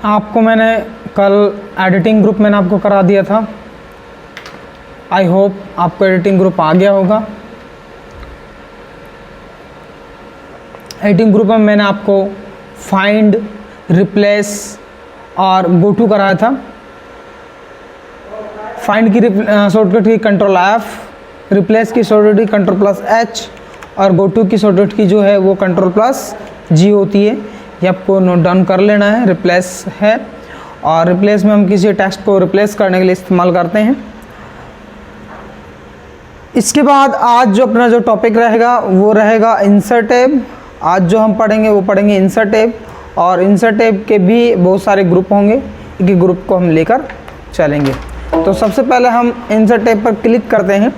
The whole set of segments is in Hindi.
आपको मैंने कल एडिटिंग ग्रुप मैंने आपको करा दिया था। आई होप आपको एडिटिंग ग्रुप आ गया होगा। एडिटिंग ग्रुप में मैंने आपको फाइंड, रिप्लेस और गो टू कराया था। फाइंड की शॉर्टकट की कंट्रोल F, रिप्लेस की शॉर्टकट की कंट्रोल प्लस H और गो टू की शॉर्टकट की जो है वो कंट्रोल प्लस G होती है। ये आपको नोट डाउन कर लेना है। रिप्लेस है और रिप्लेस में हम किसी टेक्स्ट को रिप्लेस करने के लिए इस्तेमाल करते हैं। इसके बाद आज जो अपना जो टॉपिक रहेगा वो रहेगा इंसर्ट टैब। आज जो हम पढ़ेंगे वो पढ़ेंगे इंसर्ट टैब, और इंसर्ट टैब के भी बहुत सारे ग्रुप होंगे। एक ग्रुप को हम लेकर चलेंगे। तो सबसे पहले हम इंसर्ट टैब पर क्लिक करते हैं।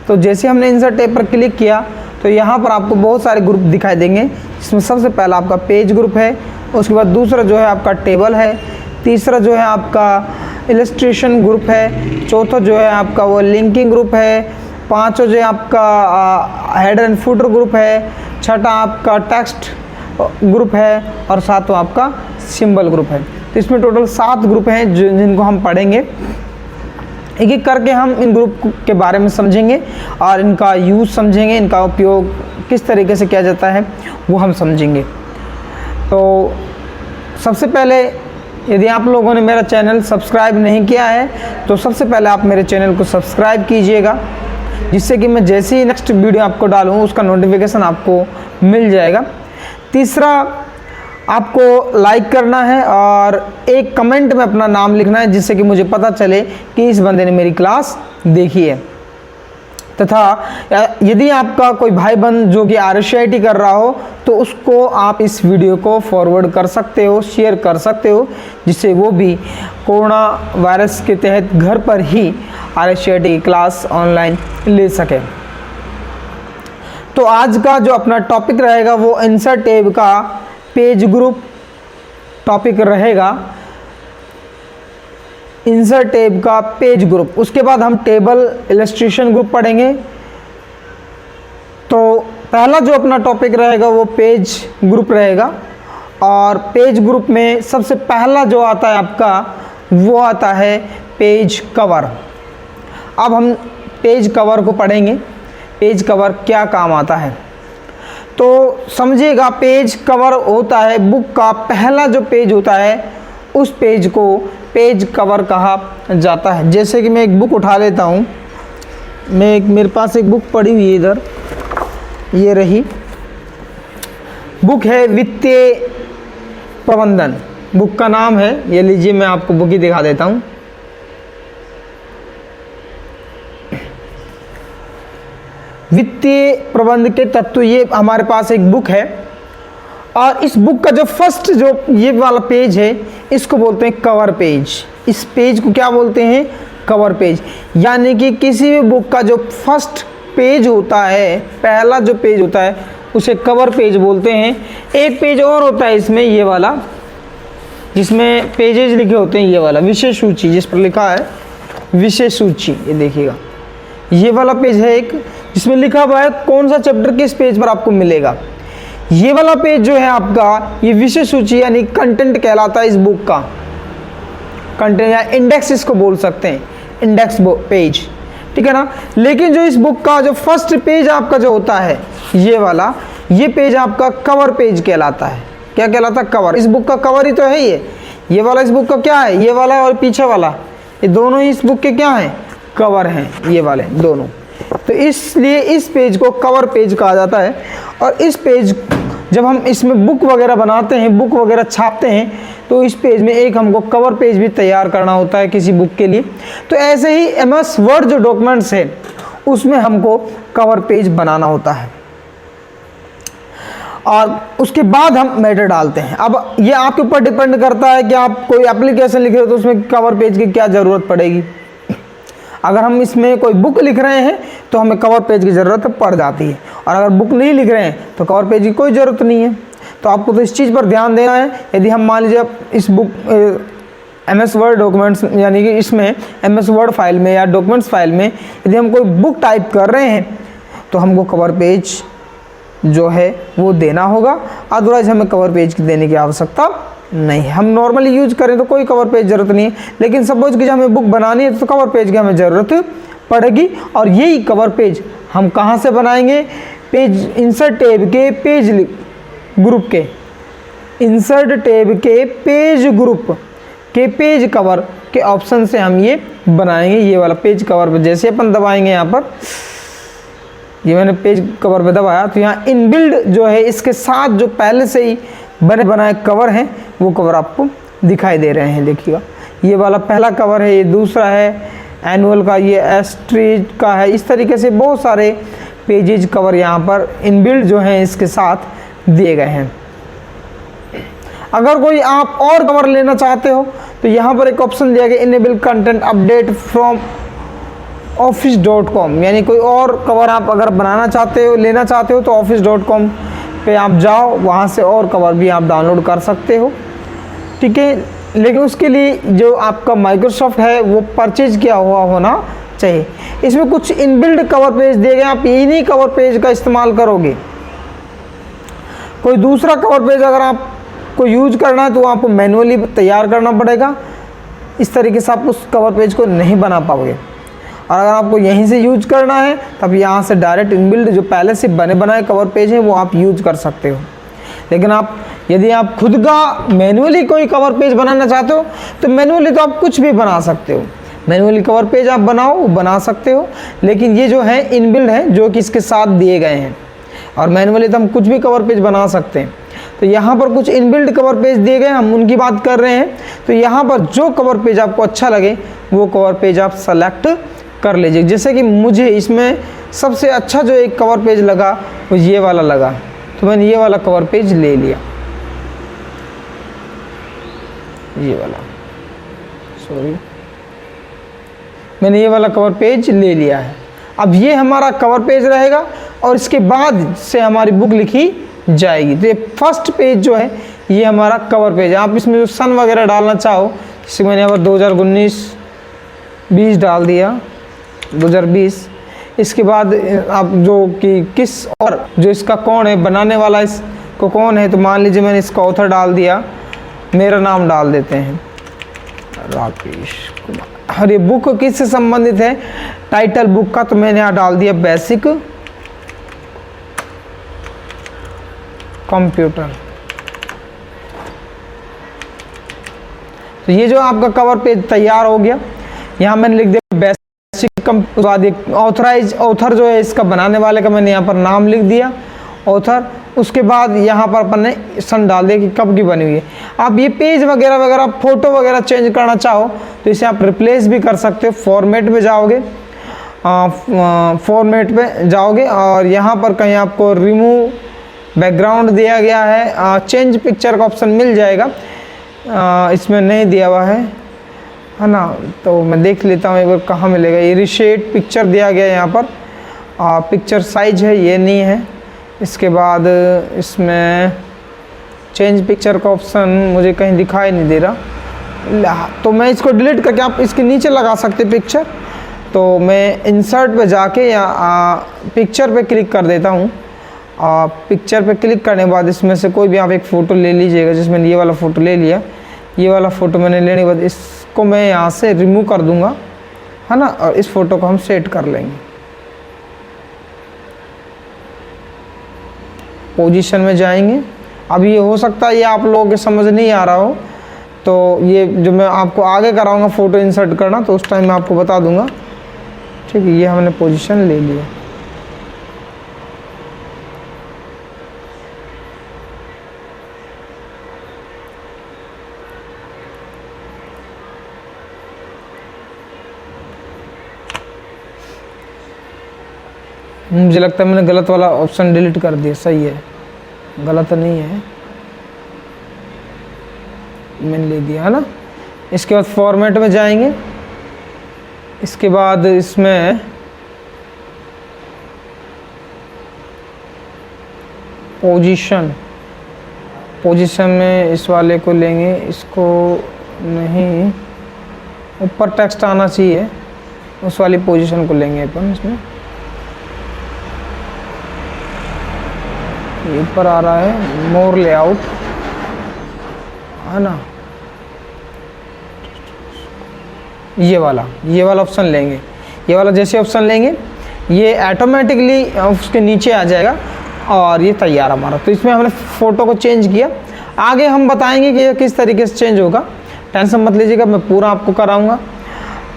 तो जैसे हमने इंसर्ट टैब पर क्लिक किया तो यहाँ पर आपको बहुत सारे ग्रुप दिखाई देंगे। इसमें सबसे पहला आपका पेज ग्रुप है, उसके बाद दूसरा जो है आपका टेबल है, तीसरा जो है आपका इलस्ट्रेशन ग्रुप है, चौथा जो है आपका वो लिंकिंग ग्रुप है, पाँचवा जो है आपका हेडर एंड फुटर ग्रुप है, छठा आपका टेक्स्ट ग्रुप है और सातवां आपका सिंबल ग्रुप है। तो इसमें टोटल 7 ग्रुप हैं जिनको हम पढ़ेंगे। एक एक करके हम इन ग्रुप के बारे में समझेंगे और इनका यूज़ समझेंगे, इनका उपयोग किस तरीके से किया जाता है वो हम समझेंगे। तो सबसे पहले यदि आप लोगों ने मेरा चैनल सब्सक्राइब नहीं किया है तो सबसे पहले आप मेरे चैनल को सब्सक्राइब कीजिएगा, जिससे कि मैं जैसे ही नेक्स्ट वीडियो आपको डालूँ उसका नोटिफिकेशन आपको मिल जाएगा। तीसरा, आपको लाइक करना है और एक कमेंट में अपना नाम लिखना है, जिससे कि मुझे पता चले कि इस बंदे ने मेरी क्लास देखी है। तथा यदि आपका कोई भाई बंद जो कि RSCIT कर रहा हो तो उसको आप इस वीडियो को फॉरवर्ड कर सकते हो, शेयर कर सकते हो, जिससे वो भी कोरोना वायरस के तहत घर पर ही RSCIT की क्लास ऑनलाइन ले सके। तो आज का जो अपना टॉपिक रहेगा वो इंसर्ट टैब का पेज ग्रुप टॉपिक रहेगा। इंसर्ट टैब का पेज ग्रुप, उसके बाद हम टेबल इलस्ट्रेशन ग्रुप पढ़ेंगे। तो पहला जो अपना टॉपिक रहेगा वो पेज ग्रुप रहेगा, और पेज ग्रुप में सबसे पहला जो आता है आपका वो आता है पेज कवर। अब हम पेज कवर को पढ़ेंगे। पेज कवर क्या काम आता है तो समझिएगा। पेज कवर होता है बुक का पहला जो पेज होता है, उस पेज को पेज कवर कहा जाता है। जैसे कि मैं एक बुक उठा लेता हूँ। मेरे पास एक बुक पड़ी हुई है इधर, ये रही बुक है वित्तीय प्रबंधन, बुक का नाम है। ये लीजिए, मैं आपको बुक ही दिखा देता हूँ। वित्तीय प्रबंध के तत्व, ये हमारे पास एक बुक है, और इस बुक का जो फर्स्ट जो ये वाला पेज है इसको बोलते हैं कवर पेज। इस पेज को क्या बोलते हैं? Cover page. यानी कि किसी भी बुक का जो फर्स्ट पेज होता है, पहला जो पेज होता है, उसे कवर पेज बोलते हैं। एक पेज और होता है इसमें, ये वाला, जिसमें पेजेज लिखे होते हैं, ये वाला विषय सूची, जिस पर लिखा है विषय सूची। ये देखिएगा, ये वाला पेज है एक, जिसमें लिखा हुआ है कौन सा चैप्टर किस पेज पर आपको मिलेगा। ये वाला पेज जो है आपका, ये विषय सूची यानी कंटेंट कहलाता है इस बुक का। कंटेंट या इंडेक्स इसको बोल सकते हैं, इंडेक्स पेज, ठीक है ना। लेकिन जो इस बुक का जो फर्स्ट पेज आपका जो होता है, ये वाला, ये पेज आपका कवर पेज कहलाता है। क्या कहलाता है? कवर। इस बुक का कवर ही तो है ये वाला इस बुक का क्या है? ये वाला और पीछे वाला, ये दोनों ही इस बुक के क्या हैं? कवर हैं, ये वाले दोनों। तो इसलिए इस पेज को कवर पेज कहा जाता है। और इस पेज जब हम इसमें बुक वगैरह बनाते हैं, बुक वगैरह छापते हैं, तो इस पेज में एक हमको कवर पेज भी तैयार करना होता है किसी बुक के लिए। तो ऐसे ही MS वर्ड जो डॉक्यूमेंट्स है उसमें हमको कवर पेज बनाना होता है, और उसके बाद हम मैटर डालते हैं। अब ये आपके ऊपर डिपेंड करता है कि आप कोई एप्लीकेशन लिख रहे हो तो उसमें कवर पेज की क्या ज़रूरत पड़ेगी। अगर हम इसमें कोई बुक लिख रहे हैं तो हमें कवर पेज की ज़रूरत पड़ जाती है, और अगर बुक नहीं लिख रहे हैं तो कवर पेज की कोई ज़रूरत नहीं है। तो आपको तो इस चीज़ पर ध्यान देना है। यदि हम मान लीजिए इस बुक MS वर्ड डॉक्यूमेंट्स, यानी कि इसमें MS वर्ड फाइल में या डॉक्यूमेंट्स फाइल में यदि हम कोई बुक टाइप कर रहे हैं तो हमको कवर पेज जो है वो देना होगा, अदरवाइज हमें कवर पेज की देने की आवश्यकता नहीं, हम नॉर्मली यूज करें तो कोई कवर पेज ज़रूरत नहीं है, लेकिन सपोज कि हमें बुक बनानी है तो कवर पेज की हमें ज़रूरत पड़ेगी। और यही कवर पेज हम कहाँ से बनाएंगे, पेज इंसर्ट टैब के पेज ग्रुप के, इंसर्ट टैब के पेज ग्रुप के पेज कवर के ऑप्शन से हम ये बनाएंगे। ये वाला पेज कवर पे जैसे अपन दबाएंगे, यहाँ पर ये मैंने पेज कवर पे दबाया तो यहाँ इनबिल्ड जो है इसके साथ जो पहले से ही बने बनाए कवर हैं वो कवर आपको दिखाई दे रहे हैं। देखिएगा, ये वाला पहला कवर है, ये दूसरा है एनुअल का, ये एस्ट्रीज का है। इस तरीके से बहुत सारे पेजेज कवर यहाँ पर इनबिल्ड जो हैं इसके साथ दिए गए हैं। अगर कोई आप और कवर लेना चाहते हो तो यहाँ पर एक ऑप्शन दिया गया, enable content update from office.com, यानी कोई और कवर आप अगर बनाना चाहते हो, लेना चाहते हो तो office.com पे आप जाओ, वहाँ से और कवर भी आप डाउनलोड कर सकते हो। ठीक है, लेकिन उसके लिए जो आपका माइक्रोसॉफ्ट है वो परचेज किया हुआ होना चाहिए। इसमें कुछ इनबिल्ड कवर पेज दिए गए, आप इन्हीं कवर पेज का इस्तेमाल करोगे। कोई दूसरा कवर पेज अगर आपको यूज करना है तो आपको मैनुअली तैयार करना पड़ेगा। इस तरीके से आप उस कवर पेज को नहीं बना पाओगे। और अगर आपको यहीं से यूज करना है तब यहाँ से डायरेक्ट इनबिल्ड जो पहले से बने बनाए कवर पेज है वो आप यूज कर सकते हो। लेकिन यदि आप खुद का मैनुअली कोई कवर पेज बनाना चाहते हो तो मैनुअली तो आप कुछ भी बना सकते हो, मैनुअली कवर पेज आप बनाओ, बना सकते हो। लेकिन ये जो है इनबिल्ड है जो कि इसके साथ दिए गए हैं, और मैनुअली तो हम कुछ भी कवर पेज बना सकते हैं। तो यहाँ पर कुछ इनबिल्ड कवर पेज दिए गए, हम उनकी बात कर रहे हैं। तो यहाँ पर जो कवर पेज आपको अच्छा लगे वो कवर पेज आप सेलेक्ट कर लीजिए। जैसे कि मुझे इसमें सबसे अच्छा जो एक कवर पेज लगा वो ये वाला लगा, तो मैंने ये वाला कवर पेज ले लिया, ये वाला, सॉरी, मैंने ये वाला कवर पेज ले लिया है। अब ये हमारा कवर पेज रहेगा और इसके बाद से हमारी बुक लिखी जाएगी। तो ये फर्स्ट पेज जो है ये हमारा कवर पेज है। आप इसमें जो सन वगैरह डालना चाहो, जैसे मैंने यहाँ पर 2019-20 डाल दिया, 2020। इसके बाद आप जो कि किस और जो इसका कौन है, बनाने वाला इसको कौन है, तो मान लीजिए मैंने इसका ऑथर डाल दिया, मेरा नाम डाल देते हैं राकेश कुमार। और ये बुक किससे संबंधित है, टाइटल बुक का, तो मैंने यहाँ डाल दिया बेसिक कंप्यूटर। तो ये जो आपका कवर पेज तैयार हो गया। यहाँ मैंने लिख दिया बेसिक उसके बाद एक ऑथर जो है इसका बनाने वाले का मैंने यहाँ पर नाम लिख दिया ऑथर। उसके बाद यहाँ पर अपन ने सन डाल दिया कि कब की बनी हुई है। आप ये पेज वगैरह वगैरह फोटो वगैरह चेंज करना चाहो तो इसे आप रिप्लेस भी कर सकते हो। फॉर्मेट में जाओगे, फॉर्मेट पे जाओगे और यहाँ पर कहीं आपको रिमूव बैकग्राउंड दिया गया है, चेंज पिक्चर का ऑप्शन मिल जाएगा, इसमें नहीं दिया हुआ है ना, तो मैं देख लेता हूँ एक बार कहाँ मिलेगा। ये रिशेड पिक्चर दिया गया है यहाँ पर, पिक्चर साइज है ये नहीं है। इसके बाद इसमें चेंज पिक्चर का ऑप्शन मुझे कहीं दिखाई नहीं दे रहा, तो मैं इसको डिलीट करके आप इसके नीचे लगा सकते पिक्चर। तो मैं इंसर्ट पे जाके या पिक्चर पे क्लिक कर देता हूँ। पिक्चर पे क्लिक करने के बाद इसमें से कोई भी आप एक फ़ोटो ले लीजिएगा। जिसमें ये वाला फ़ोटो ले लिया, ये वाला फ़ोटो मैंने लेने के बाद इसको मैं यहाँ से रिमूव कर दूँगा, है ना, और इस फ़ोटो को हम सेट कर लेंगे। पोजीशन में जाएंगे। अब ये हो सकता है ये आप लोगों के समझ नहीं आ रहा हो, तो ये जो मैं आपको आगे कराऊंगा फ़ोटो इंसर्ट करना, तो उस टाइम मैं आपको बता दूंगा। ठीक है, ये हमने पोजीशन ले लिया। मुझे लगता है मैंने गलत वाला ऑप्शन डिलीट कर दिया। सही है, गलत नहीं है, मैंने ले दिया, है ना। इसके बाद फॉर्मेट में जाएंगे। इसके बाद इसमें पोजीशन में इस वाले को लेंगे, इसको नहीं, ऊपर टेक्स्ट आना चाहिए, उस वाली पोजीशन को लेंगे अपन। इसमें ऊपर आ रहा है मोर लेआउट, है ना, ये वाला ऑप्शन लेंगे। ये वाला जैसे ऑप्शन लेंगे ये ऑटोमेटिकली उसके नीचे आ जाएगा और ये तैयार हमारा। तो इसमें हमने फ़ोटो को चेंज किया। आगे हम बताएंगे कि ये किस तरीके से चेंज होगा, टेंशन मत लीजिएगा, मैं पूरा आपको कराऊंगा,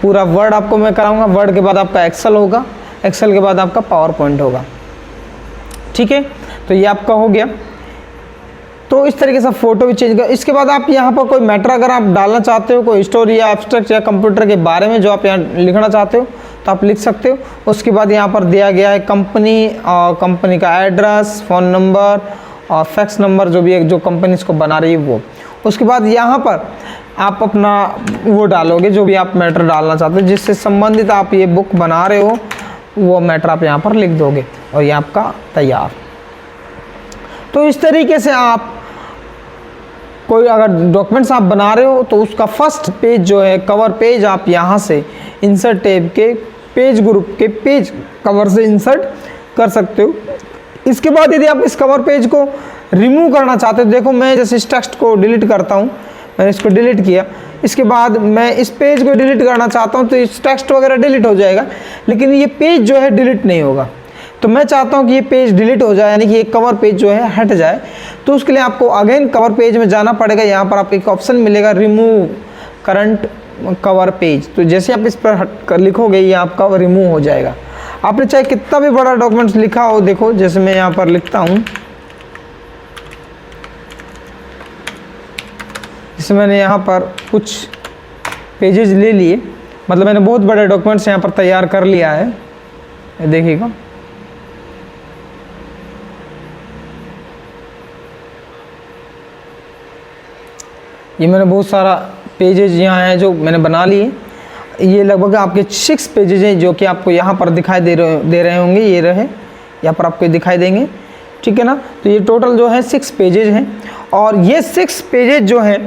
पूरा वर्ड आपको मैं कराऊंगा। वर्ड के बाद आपका एक्सेल होगा, एक्सेल के बाद आपका पावर पॉइंट होगा, ठीक है। तो ये आपका हो गया। तो इस तरीके से फ़ोटो भी चेंज कर। इसके बाद आप यहाँ पर कोई मैटर अगर आप डालना चाहते हो, कोई स्टोरी या एब्स्ट्रैक्ट या कंप्यूटर के बारे में जो आप यहाँ लिखना चाहते हो तो आप लिख सकते हो। उसके बाद यहाँ पर दिया गया है कंपनी और कंपनी का एड्रेस, फ़ोन नंबर और फैक्स नंबर, जो भी है जो कंपनी इसको बना रही है वो। उसके बाद यहाँ पर आप अपना वो डालोगे जो भी आप मैटर डालना चाहते हो, जिससे संबंधित आप ये बुक बना रहे हो वो मैटर आप यहाँ पर लिख दोगे और ये आपका तैयार। तो इस तरीके से आप कोई अगर डॉक्यूमेंट्स आप बना रहे हो तो उसका फर्स्ट पेज जो है कवर पेज आप यहाँ से इंसर्ट टैब के पेज ग्रुप के पेज कवर से इंसर्ट कर सकते हो। इसके बाद यदि आप इस कवर पेज को रिमूव करना चाहते हो, देखो मैं जैसे इस टेक्स्ट को डिलीट करता हूँ, मैंने इसको डिलीट किया, इसके बाद मैं इस पेज को डिलीट करना चाहता हूँ तो इस टेक्स्ट वगैरह डिलीट हो जाएगा, लेकिन ये पेज जो है डिलीट नहीं होगा। तो मैं चाहता हूँ कि ये पेज डिलीट हो जाए, यानी कि ये कवर पेज जो है हट जाए। तो उसके लिए आपको अगेन कवर पेज में जाना पड़ेगा। यहाँ पर आपको एक ऑप्शन मिलेगा रिमूव करंट कवर पेज। तो जैसे आप इस पर हट कर लिखोगे ये आपका रिमूव हो जाएगा। आपने चाहे कितना भी बड़ा डॉक्यूमेंट्स लिखा हो, देखो जैसे मैं यहाँ पर लिखता हूँ, जैसे मैंने यहाँ पर कुछ पेजेस ले लिए, मतलब मैंने बहुत बड़े डॉक्यूमेंट्स यहाँ पर तैयार कर लिया है, देखिएगा। ये मैंने बहुत सारा पेजेज यहाँ हैं जो मैंने बना लिए। ये लगभग आपके 6 पेजेज हैं जो कि आपको यहाँ पर दिखाई दे रहे होंगे। ये रहे यहाँ पर आपको दिखाई देंगे, ठीक है ना। तो ये टोटल जो है 6 पेजेज हैं और ये 6 पेजेज जो हैं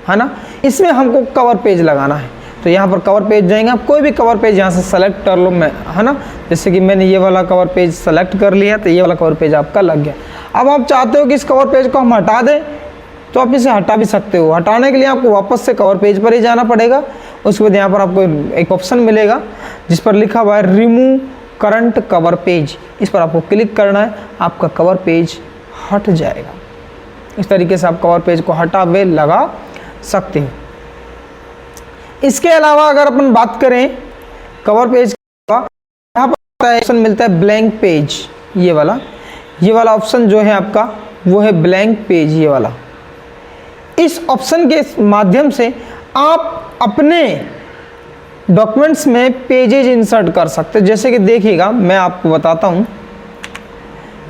है ना, इसमें हमको कवर पेज लगाना है। तो यहाँ पर कवर पेज जाएंगे, आप कोई भी कवर पेज यहाँ से सेलेक्ट कर लो, मैं है ना, जैसे कि मैंने ये वाला कवर पेज सेलेक्ट कर लिया तो ये वाला कवर पेज आपका लग गया। अब आप चाहते हो कि इस कवर पेज को हम हटा दें तो आप इसे हटा भी सकते हो। हटाने के लिए आपको वापस से कवर पेज पर ही जाना पड़ेगा। उसके बाद यहाँ पर आपको एक ऑप्शन मिलेगा जिस पर लिखा हुआ है रिमूव करंट कवर पेज, इस पर आपको क्लिक करना है, आपका कवर पेज हट जाएगा। इस तरीके से आप कवर पेज को हटा वे लगा सकते हो। इसके अलावा अगर अपन बात करें कवर पेज का, यहाँ पर ऑप्शन मिलता है ब्लैंक पेज। ये वाला ऑप्शन जो है आपका वो है ब्लैंक पेज। ये वाला, इस ऑप्शन के माध्यम से आप अपने डॉक्यूमेंट्स में पेजेज इंसर्ट कर सकते हैं। जैसे कि देखिएगा मैं आपको बताता हूँ,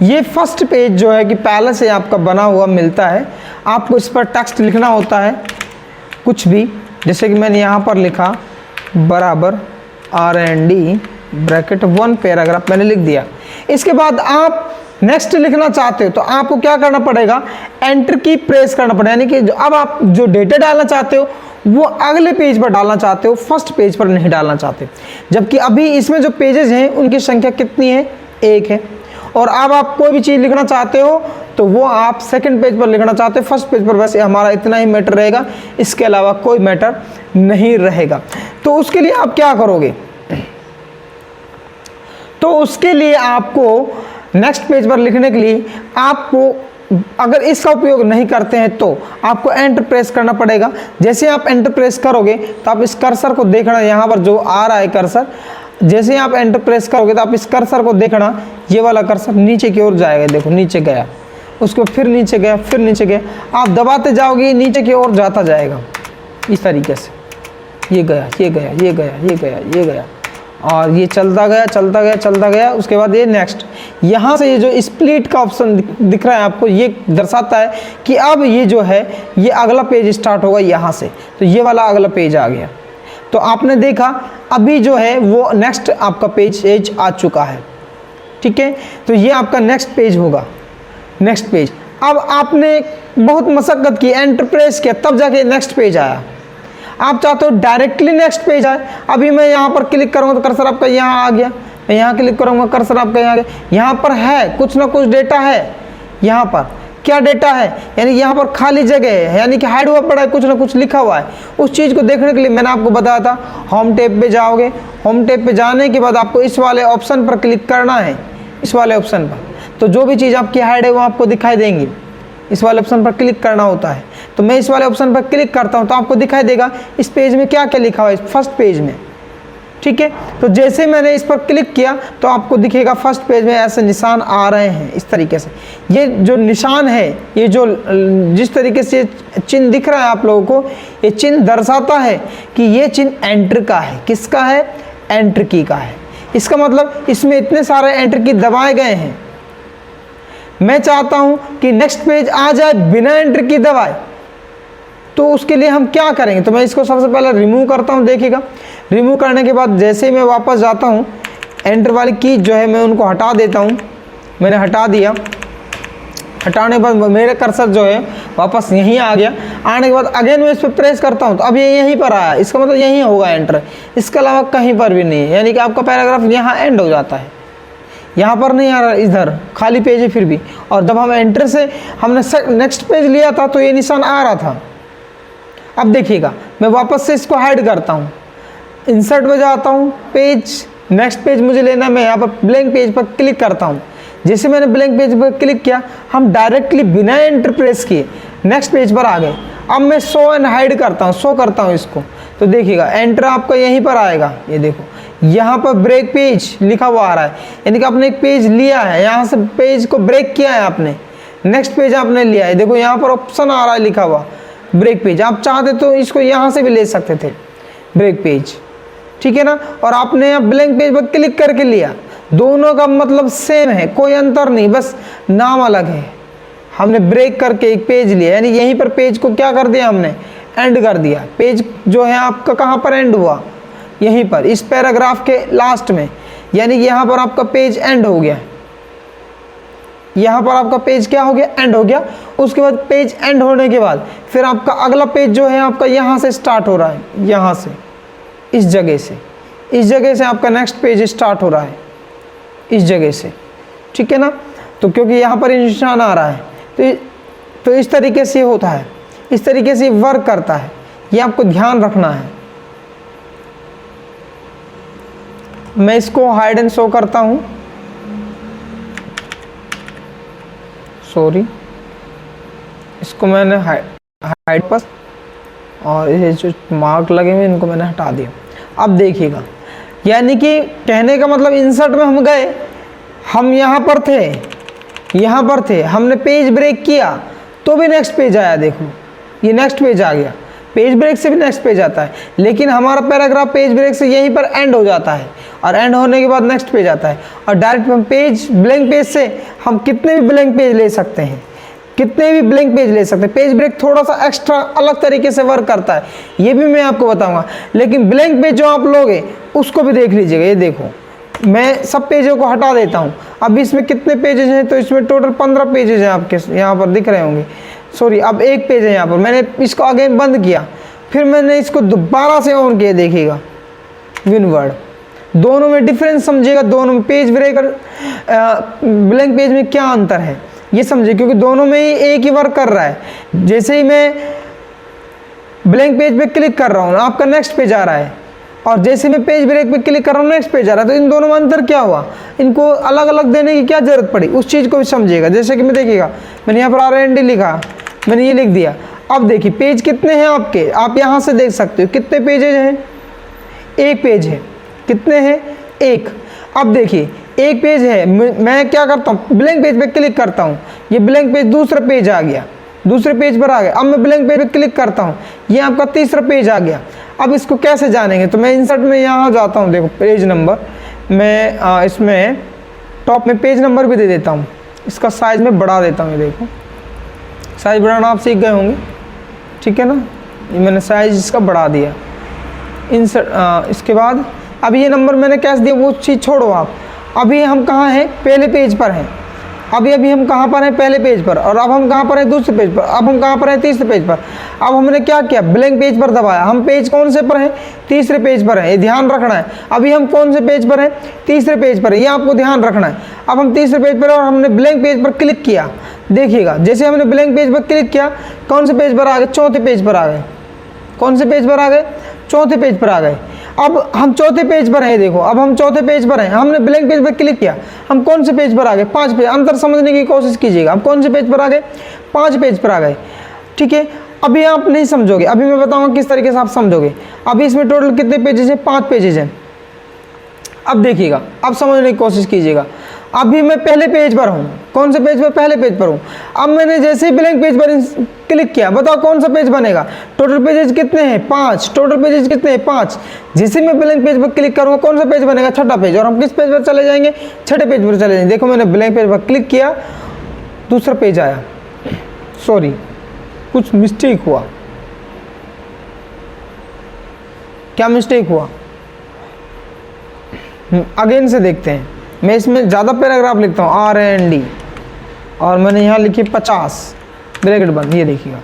ये फर्स्ट पेज जो है कि पहले से आपका बना हुआ मिलता है, आपको इस पर टेक्स्ट लिखना होता है कुछ भी, जैसे कि मैंने यहाँ पर लिखा बराबर R&D ब्रैकेट 1 पैराग्राफ मैंने लिख दिया। इसके बाद आप नेक्स्ट लिखना चाहते हो तो आपको क्या करना पड़ेगा, एंटर की प्रेस करना पड़ेगा, यानी कि अब आप जो डेटा डालना चाहते हो वो अगले पेज पर डालना चाहते हो, फर्स्ट पेज पर नहीं डालना चाहते। जबकि अभी इसमें जो पेजेस हैं उनकी संख्या कितनी है, 1 है। और अब आप कोई भी चीज़ लिखना चाहते हो तो वो आप सेकंड पेज पर लिखना चाहते हो, फर्स्ट पेज पर बस हमारा इतना ही मैटर रहेगा, इसके अलावा कोई मैटर नहीं रहेगा। तो उसके लिए आप क्या करोगे, तो उसके लिए आपको नेक्स्ट पेज पर लिखने के लिए आपको, अगर इसका उपयोग नहीं करते हैं तो आपको एंटर प्रेस करना पड़ेगा। जैसे आप एंटर प्रेस करोगे तो आप इस कर्सर को देखना, यहाँ पर जो आ रहा है कर्सर, जैसे आप एंटर प्रेस करोगे तो आप इस कर्सर को देखना, ये वाला कर्सर नीचे की ओर जाएगा। देखो नीचे गया, उसको फिर नीचे गया, फिर नीचे गया, आप दबाते जाओगे नीचे की ओर जाता जाएगा इस तरीके से। ये गया, ये गया, ये गया, ये गया, ये गया, और ये चलता गया, चलता गया, चलता गया। उसके बाद ये नेक्स्ट, यहाँ से ये जो स्प्लिट का ऑप्शन दिख रहा है आपको, ये दर्शाता है कि अब ये जो है ये अगला पेज स्टार्ट होगा यहाँ से। तो ये वाला अगला पेज आ गया। तो आपने देखा अभी जो है वो नेक्स्ट आपका पेज आ चुका है, ठीक है। तो ये आपका नेक्स्ट पेज होगा, नेक्स्ट पेज। अब आपने बहुत मशक्कत की, एंटर प्रेस किया, तब जाके नेक्स्ट पेज आया। आप चाहते हो डायरेक्टली नेक्स्ट पेज आए, अभी मैं यहाँ पर क्लिक करूँगा तो कर्सर आपका यहाँ आ गया, मैं यहाँ क्लिक करूँगा कर्सर आपका यहाँ आ गया। यहाँ पर है कुछ ना कुछ डेटा है यहाँ पर, क्या डेटा है, यानी यहाँ पर खाली जगह है, यानी कि हाइड हुआ पड़ा है, कुछ ना कुछ लिखा हुआ है। उस चीज़ को देखने के लिए मैंने आपको बताया था होम टैब पे जाओगे, होम टैब पे जाने के बाद आपको इस वाले ऑप्शन पर क्लिक करना है, इस वाले ऑप्शन पर, तो जो भी चीज़ आपकी हाइड है वो आपको दिखाई देंगी। इस वाले ऑप्शन पर क्लिक करना होता है, तो मैं इस वाले ऑप्शन पर क्लिक करता हूँ तो आपको दिखाई देगा इस पेज में क्या क्या लिखा हुआ है, फर्स्ट पेज में। ठीक है, तो जैसे मैंने इस पर क्लिक किया तो आपको दिखेगा फर्स्ट पेज में ऐसे निशान आ रहे हैं इस तरीके से। ये जो निशान है, ये जो जिस तरीके से चिन्ह दिख रहा है आप लोगों को, ये चिन्ह दर्शाता है कि ये चिन्ह एंटर का है। किसका है? एंटर की का है। इसका मतलब इसमें इतने सारे एंटर की दबाए गए हैं। मैं चाहता हूं कि नेक्स्ट पेज आ जाए बिना एंटर की दबाए, तो उसके लिए हम क्या करेंगे? तो मैं इसको सबसे पहले रिमूव करता हूं। देखिएगा, रिमूव करने के बाद जैसे ही मैं वापस जाता हूं, एंटर वाली की जो है मैं उनको हटा देता हूं। मैंने हटा दिया, हटाने के बाद मेरा कर्सर जो है वापस यहीं आ गया। आने के बाद अगेन मैं इस पर प्रेस करता हूं तो अब ये यहीं पर आया, इसका मतलब यहीं होगा एंटर, इसके अलावा कहीं पर भी नहीं है। यानी कि आपका पैराग्राफ यहाँ एंड हो जाता है, यहाँ पर नहीं आ रहा, इधर खाली पेज है फिर भी। और जब हम एंटर से हमने नेक्स्ट पेज लिया था तो ये निशान आ रहा था। अब देखिएगा, मैं वापस से इसको हाइड करता हूँ, इंसर्ट में जाता हूँ, पेज, नेक्स्ट पेज मुझे लेना, मैं यहाँ पर ब्लैंक पेज पर क्लिक करता हूँ। जैसे मैंने ब्लैंक पेज पर क्लिक किया, हम डायरेक्टली बिना एंटर प्रेस किए नेक्स्ट पेज पर आ गए। अब मैं शो एंड हाइड करता हूँ, शो करता हूँ इसको, तो देखिएगा एंटर आपका यहीं पर आएगा। ये देखो, यहाँ पर ब्रेक पेज लिखा हुआ आ रहा है, यानी कि आपने एक पेज लिया है, यहाँ से पेज को ब्रेक किया है आपने, नेक्स्ट पेज आपने लिया है। देखो यहाँ पर ऑप्शन आ रहा है लिखा हुआ ब्रेक पेज। आप चाहते तो इसको यहाँ से भी ले सकते थे ब्रेक पेज, ठीक है ना। और आपने यहाँ ब्लैंक पेज पर क्लिक करके लिया, दोनों का मतलब सेम है, कोई अंतर नहीं, बस नाम अलग है। हमने ब्रेक करके एक पेज लिया, यानी यहीं पर पेज को क्या कर दिया हमने, एंड कर दिया। पेज जो है आपका कहाँ पर एंड हुआ, यहीं पर इस पैराग्राफ के लास्ट में, यानी कि यहाँ पर आपका पेज एंड हो गया। यहाँ पर आपका पेज क्या हो गया, एंड हो गया। उसके बाद पेज एंड होने के बाद फिर आपका अगला पेज जो है आपका यहाँ से स्टार्ट हो रहा है, यहाँ से, इस जगह से आपका नेक्स्ट पेज स्टार्ट हो रहा है, इस जगह से, ठीक है ना। तो क्योंकि यहाँ पर निशान आ रहा है तो इस तरीके से होता है, इस तरीके से वर्क करता है, ये आपको ध्यान रखना है। मैं इसको हाइड एंड शो करता हूँ, सॉरी, इसको मैंने हाइड पर, और ये जो मार्क लगे हुए इनको मैंने हटा दिया। अब देखिएगा, यानी कि कहने का मतलब इंसर्ट में हम गए, हम यहाँ पर थे, हमने पेज ब्रेक किया तो भी नेक्स्ट पेज आया। देखो ये नेक्स्ट पेज आ गया, पेज ब्रेक से भी नेक्स्ट पेज आता है, लेकिन हमारा पैराग्राफ पेज ब्रेक से यहीं पर एंड हो जाता है, और एंड होने के बाद नेक्स्ट पेज आता है। और डायरेक्ट हम पेज, ब्लैंक पेज से हम कितने भी ब्लैंक पेज ले सकते हैं, पेज ब्रेक थोड़ा सा एक्स्ट्रा अलग तरीके से वर्क करता है, ये भी मैं आपको बताऊंगा। लेकिन ब्लैंक पेज जो आप लोगे उसको भी देख लीजिएगा। ये देखो, मैं सब पेजों को हटा देता हूँ। अब इसमें कितने पेजेस हैं, तो इसमें टोटल 15 पेजेस हैं, आपके यहाँ पर दिख रहे होंगे। सॉरी, अब एक पेज है यहाँ पर, मैंने इसको अगेन बंद किया, फिर मैंने इसको दोबारा से ऑन किया। देखिएगा विनवर्ड, दोनों में डिफरेंस समझिएगा, दोनों में पेज ब्रेक और ब्लैंक पेज में क्या अंतर है ये समझिए, क्योंकि दोनों में ही एक ही वर्क कर रहा है। जैसे ही मैं ब्लैंक पेज पे क्लिक कर रहा हूँ आपका नेक्स्ट पेज आ रहा है, और जैसे मैं पेज ब्रेक पे क्लिक कर रहा हूँ नेक्स्ट पेज आ रहा है। तो इन दोनों में अंतर क्या हुआ, इनको अलग अलग देने की क्या जरूरत पड़ी, उस चीज़ को भी समझिएगा। जैसे कि मैं देखिएगा, मैंने यहाँ पर R&D लिखा, मैंने ये लिख दिया। अब देखिए पेज कितने हैं आपके, आप यहाँ से देख सकते हो कितने पेजेज हैं, एक पेज है। कितने हैं, एक। अब देखिए एक पेज है, मैं क्या करता हूँ, ब्लैंक पेज पे क्लिक करता हूँ, ये ब्लैंक पेज दूसरा पेज आ गया, दूसरे पेज पर आ गया। अब मैं ब्लैंक पेज पे क्लिक करता हूँ, ये आपका तीसरा पेज आ गया। अब इसको कैसे जानेंगे, तो मैं इंसर्ट में यहाँ जाता हूँ, देखो पेज नंबर, मैं इसमें टॉप में पेज नंबर भी दे देता हूँ, इसका साइज़ में बढ़ा देता हूँ। ये देखो साइज़ बढ़ाना आप सीख गए होंगे, ठीक है ना। ये मैंने साइज़ इसका बढ़ा दिया। इंसर्ट, इसके बाद अब ये नंबर मैंने कैसे दिया वो चीज़ छोड़ो आप। अभी हम कहाँ हैं, पहले पेज पर हैं। अभी हम कहाँ पर हैं, पहले पेज पर, और अब हम कहाँ पर हैं, दूसरे पेज पर, अब हम कहाँ पर हैं, तीसरे पेज पर। अब हमने क्या किया, ब्लैंक पेज पर दबाया, हम पेज कौन से पर हैं, तीसरे पेज पर है, ये ध्यान रखना है। अभी हम कौन से पेज पर हैं, तीसरे पेज पर है, ये आपको ध्यान रखना है। अब हम तीसरे पेज पर और हमने ब्लैंक पेज पर क्लिक किया देखिएगा जैसे हमने ब्लैंक पेज पर क्लिक किया, कौन से पेज पर आ गए, चौथे पेज पर आ गए। कौन से पेज पर आ गए, चौथे पेज पर आ गए। अब हम चौथे पेज पर हैं, देखो अब हम चौथे पेज पर हैं, हमने ब्लैंक पेज पर क्लिक किया, हम कौन से पेज पर आ गए, 5 पेज। अंतर समझने की कोशिश कीजिएगा, हम कौन से पेज पर आ गए, 5 पेज पर आ गए। ठीक है, अभी आप नहीं समझोगे, अभी मैं बताऊंगा किस तरीके से आप समझोगे। अभी इसमें टोटल कितने पेजेस हैं, 5 पेजेस हैं। अब देखिएगा, अब समझने की कोशिश कीजिएगा। अभी मैं पहले पेज पर हूँ, कौन से पेज पर, पहले पेज पर हूँ। अब मैंने जैसे ही ब्लैंक पेज पर क्लिक किया, बताओ कौन सा पेज बनेगा, टोटल पेजेस कितने हैं, 5। टोटल पेजेस कितने हैं, 5। जैसे मैं ब्लैंक पेज पर क्लिक करूँगा, कौन सा पेज बनेगा, छठा पेज। और हम किस पेज पर चले जाएंगे, छठे पेज पर चले जाएंगे। देखो मैंने ब्लैंक पेज पर क्लिक किया, दूसरा पेज आया, सॉरी कुछ मिस्टेक हुआ। क्या मिस्टेक हुआ, अगेन से देखते हैं। मैं इसमें ज़्यादा पैराग्राफ लिखता हूँ, R&D, और मैंने यहाँ लिखी 50 ब्रैकेट बंद। ये देखिएगा,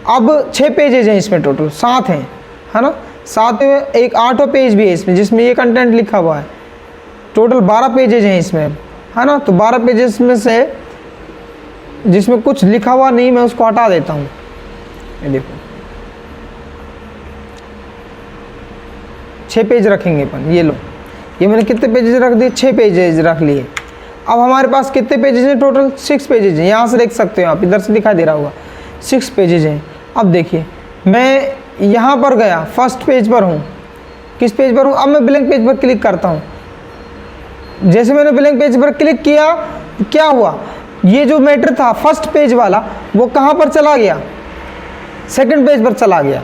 अब 6 पेजेज हैं इसमें, टोटल 7 हैं, है ना। 7 में एक 8वां पेज भी है इसमें, जिसमें ये कंटेंट लिखा हुआ है। टोटल 12 पेजेज हैं इसमें, है ना। तो 12 पेजेस में से जिसमें कुछ लिखा हुआ नहीं, मैं उसको हटा देता हूँ। ये देखो 6 पेज रखेंगे अपन। ये लो, ये मैंने कितने पेजेस रख दिए, 6 पेजेस रख लिए। अब हमारे पास कितने पेजेस हैं, टोटल 6 पेजेस हैं। यहाँ से देख सकते हो आप, इधर से दिखाई दे रहा होगा, 6 पेजेस हैं। अब देखिए मैं यहाँ पर गया, फर्स्ट पेज पर हूँ। किस पेज पर हूँ, अब मैं ब्लैंक पेज पर क्लिक करता हूँ। जैसे मैंने ब्लैंक पेज पर क्लिक किया, क्या हुआ, ये जो मैटर था फर्स्ट पेज वाला, वो कहाँ पर चला गया, सेकंड पेज पर चला गया।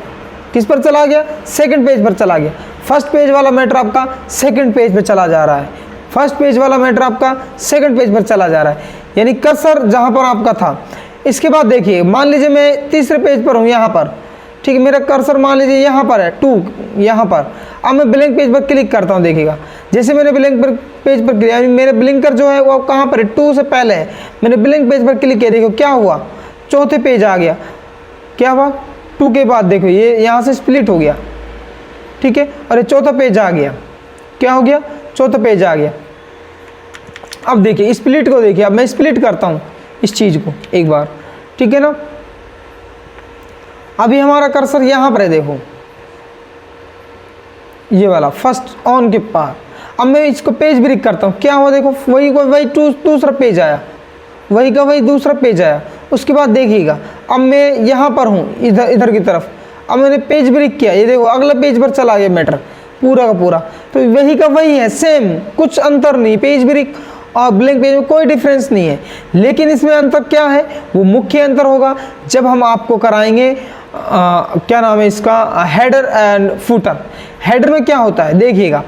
किस पर चला गया, सेकंड पेज पर चला गया। फर्स्ट पेज वाला मैटर आपका सेकंड पेज पर चला जा रहा है, फर्स्ट पेज वाला मैटर आपका सेकंड पेज पर चला जा रहा है, यानी कर्सर जहाँ पर आपका था। इसके बाद देखिए, मान लीजिए मैं तीसरे पेज पर हूँ, यहाँ पर, ठीक है, मेरा कर्सर मान लीजिए यहाँ पर है, 2 यहाँ पर। अब मैं ब्लैंक पेज पर क्लिक करता हूँ, देखिएगा जैसे मैंने ब्लैंक पेज पर क्लिक, मेरा ब्लिंकर जो है वो कहाँ पर है, 2 से पहले है। मैंने ब्लैंक पेज पर क्लिक किया, देखो क्या हुआ, चौथे पेज आ गया। क्या हुआ, 2 के बाद देखो ये यहाँ से स्प्लिट हो गया, ठीक है, और ये चौथा पेज आ गया। क्या हो गया, चौथा पेज आ गया। अब देखिए स्प्लिट को देखिए, अब मैं स्प्लिट करता हूँ इस चीज़ को एक बार, ठीक है ना। अभी हमारा कर्सर यहाँ पर है, देखो ये वाला फर्स्ट ऑन के पार। अब मैं इसको पेज ब्रेक करता हूँ, क्या हुआ, देखो वही को वही दूसरा पेज आया, वही का वही दूसरा पेज आया। उसके बाद देखिएगा, अब मैं यहाँ पर हूँ, इधर की तरफ। अब मैंने पेज ब्रेक किया, ये देखो अगला पेज पर चला गया मैटर पूरा का पूरा। तो वही का वही है, सेम, कुछ अंतर नहीं। पेज ब्रेक और ब्लैंक पेज में कोई डिफरेंस नहीं है, लेकिन इसमें अंतर क्या है, वो मुख्य अंतर होगा जब हम आपको कराएंगे क्या नाम है इसका, हेडर एंड फुटर। हेडर में क्या होता है, देखिएगा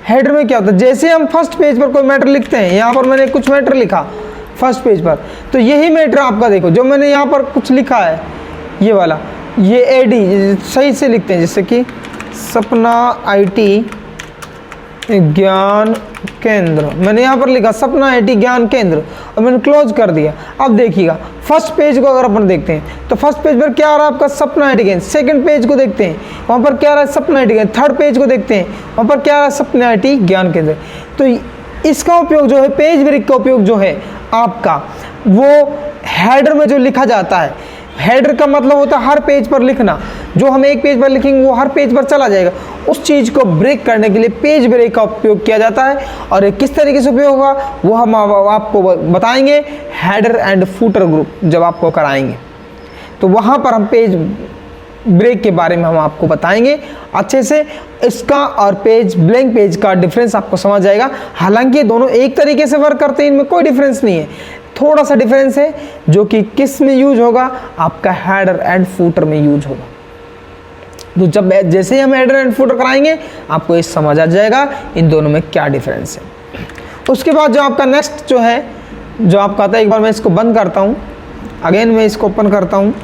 हेडर में क्या होता है, जैसे हम फर्स्ट पेज पर कोई मैटर लिखते हैं, यहाँ पर मैंने कुछ मैटर लिखा फर्स्ट पेज पर, तो यही मैटर आपका देखो, जो मैंने यहाँ पर कुछ लिखा है ये वाला, ये एडी सही से लिखते हैं, जैसे कि सपना IT ज्ञान केंद्र, मैंने यहाँ पर लिखा सपना IT ज्ञान केंद्र, और मैंने क्लोज कर दिया। अब देखिएगा फर्स्ट पेज को अगर अपन देखते हैं, तो फर्स्ट पेज पर क्या आ रहा है आपका, सपना IT केंद्र। सेकंड पेज को देखते हैं, वहाँ पर क्या आ रहा है, सपना IT केंद्र। थर्ड पेज को देखते हैं, वहाँ पर क्या आ रहा है, सपना IT ज्ञान केंद्र। तो इसका उपयोग जो है, पेज ब्रेक का उपयोग जो है आपका, वो हेडर में जो लिखा जाता है, हेडर का मतलब होता है हर पेज पर लिखना। जो हम एक पेज पर लिखेंगे वो हर पेज पर चला जाएगा। उस चीज़ को ब्रेक करने के लिए पेज ब्रेक का उपयोग किया जाता है, और ये किस तरीके से उपयोग होगा वो हम आपको बताएंगे हेडर एंड फुटर ग्रुप जब आपको कराएंगे, तो वहाँ पर हम पेज ब्रेक के बारे में हम आपको बताएंगे अच्छे से। इसका और पेज ब्लैंक पेज का डिफरेंस आपको समझ जाएगा। हालांकि दोनों एक तरीके से वर्क करते हैं, इनमें कोई डिफरेंस नहीं है, थोड़ा सा डिफरेंस है जो कि किस में यूज होगा, आपका हेडर एंड फुटर में यूज होगा। तो जब जैसे ही हम हेडर एंड फुटर कराएंगे आपको ये समझ आ जाएगा इन दोनों में क्या डिफरेंस है। उसके बाद जो आपका नेक्स्ट जो है, जो आपका आता है, एक बार मैं इसको बंद करता हूँ, अगेन मैं इसको ओपन करता हूँ।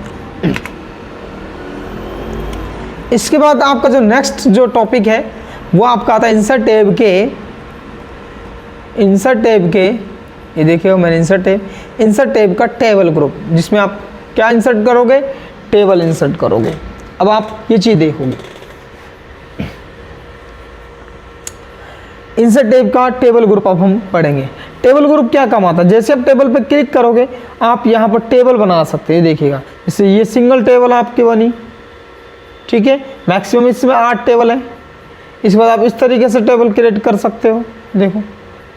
इसके बाद आपका जो नेक्स्ट जो टॉपिक है वो आपका आता है इंसर्ट टैब के, ये देखिए मैंने इंसर्ट टैब का टेबल ग्रुप, जिसमें आप क्या इंसर्ट करोगे, टेबल इंसर्ट करोगे। अब आप ये चीज देखोगे, इंसर्ट टैब का टेबल ग्रुप अब हम पढ़ेंगे। टेबल ग्रुप क्या काम आता है, जैसे आप टेबल पे क्लिक करोगे आप यहाँ पर टेबल बना सकते हैं। देखिएगा जैसे ये सिंगल टेबल आपकी बनी, ठीक है, मैक्सिमम इसमें 8 टेबल है। इसके बाद आप इस तरीके से टेबल क्रिएट कर सकते हो। देखो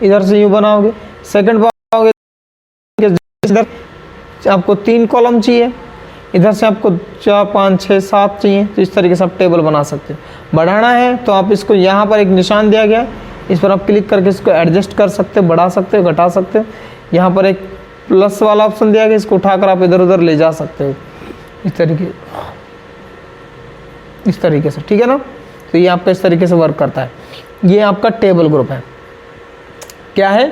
इधर से यूँ बनाओगे, सेकंड बनाओगे, इधर आपको 3 कॉलम चाहिए, इधर से आपको 4 5 6 7 चाहिए, तो इस तरीके से आप टेबल बना सकते हो। बढ़ाना है तो आप इसको यहाँ पर एक निशान दिया गया है, इस पर आप क्लिक करके इसको एडजस्ट कर सकते हो, बढ़ा सकते हो, घटा सकते हो। यहाँ पर एक प्लस वाला ऑप्शन दिया गया, इसको उठाकर आप इधर उधर ले जा सकते हो इस तरीके से, ठीक है ना। तो ये आपका इस तरीके से वर्क करता है। ये आपका टेबल ग्रुप है। क्या है?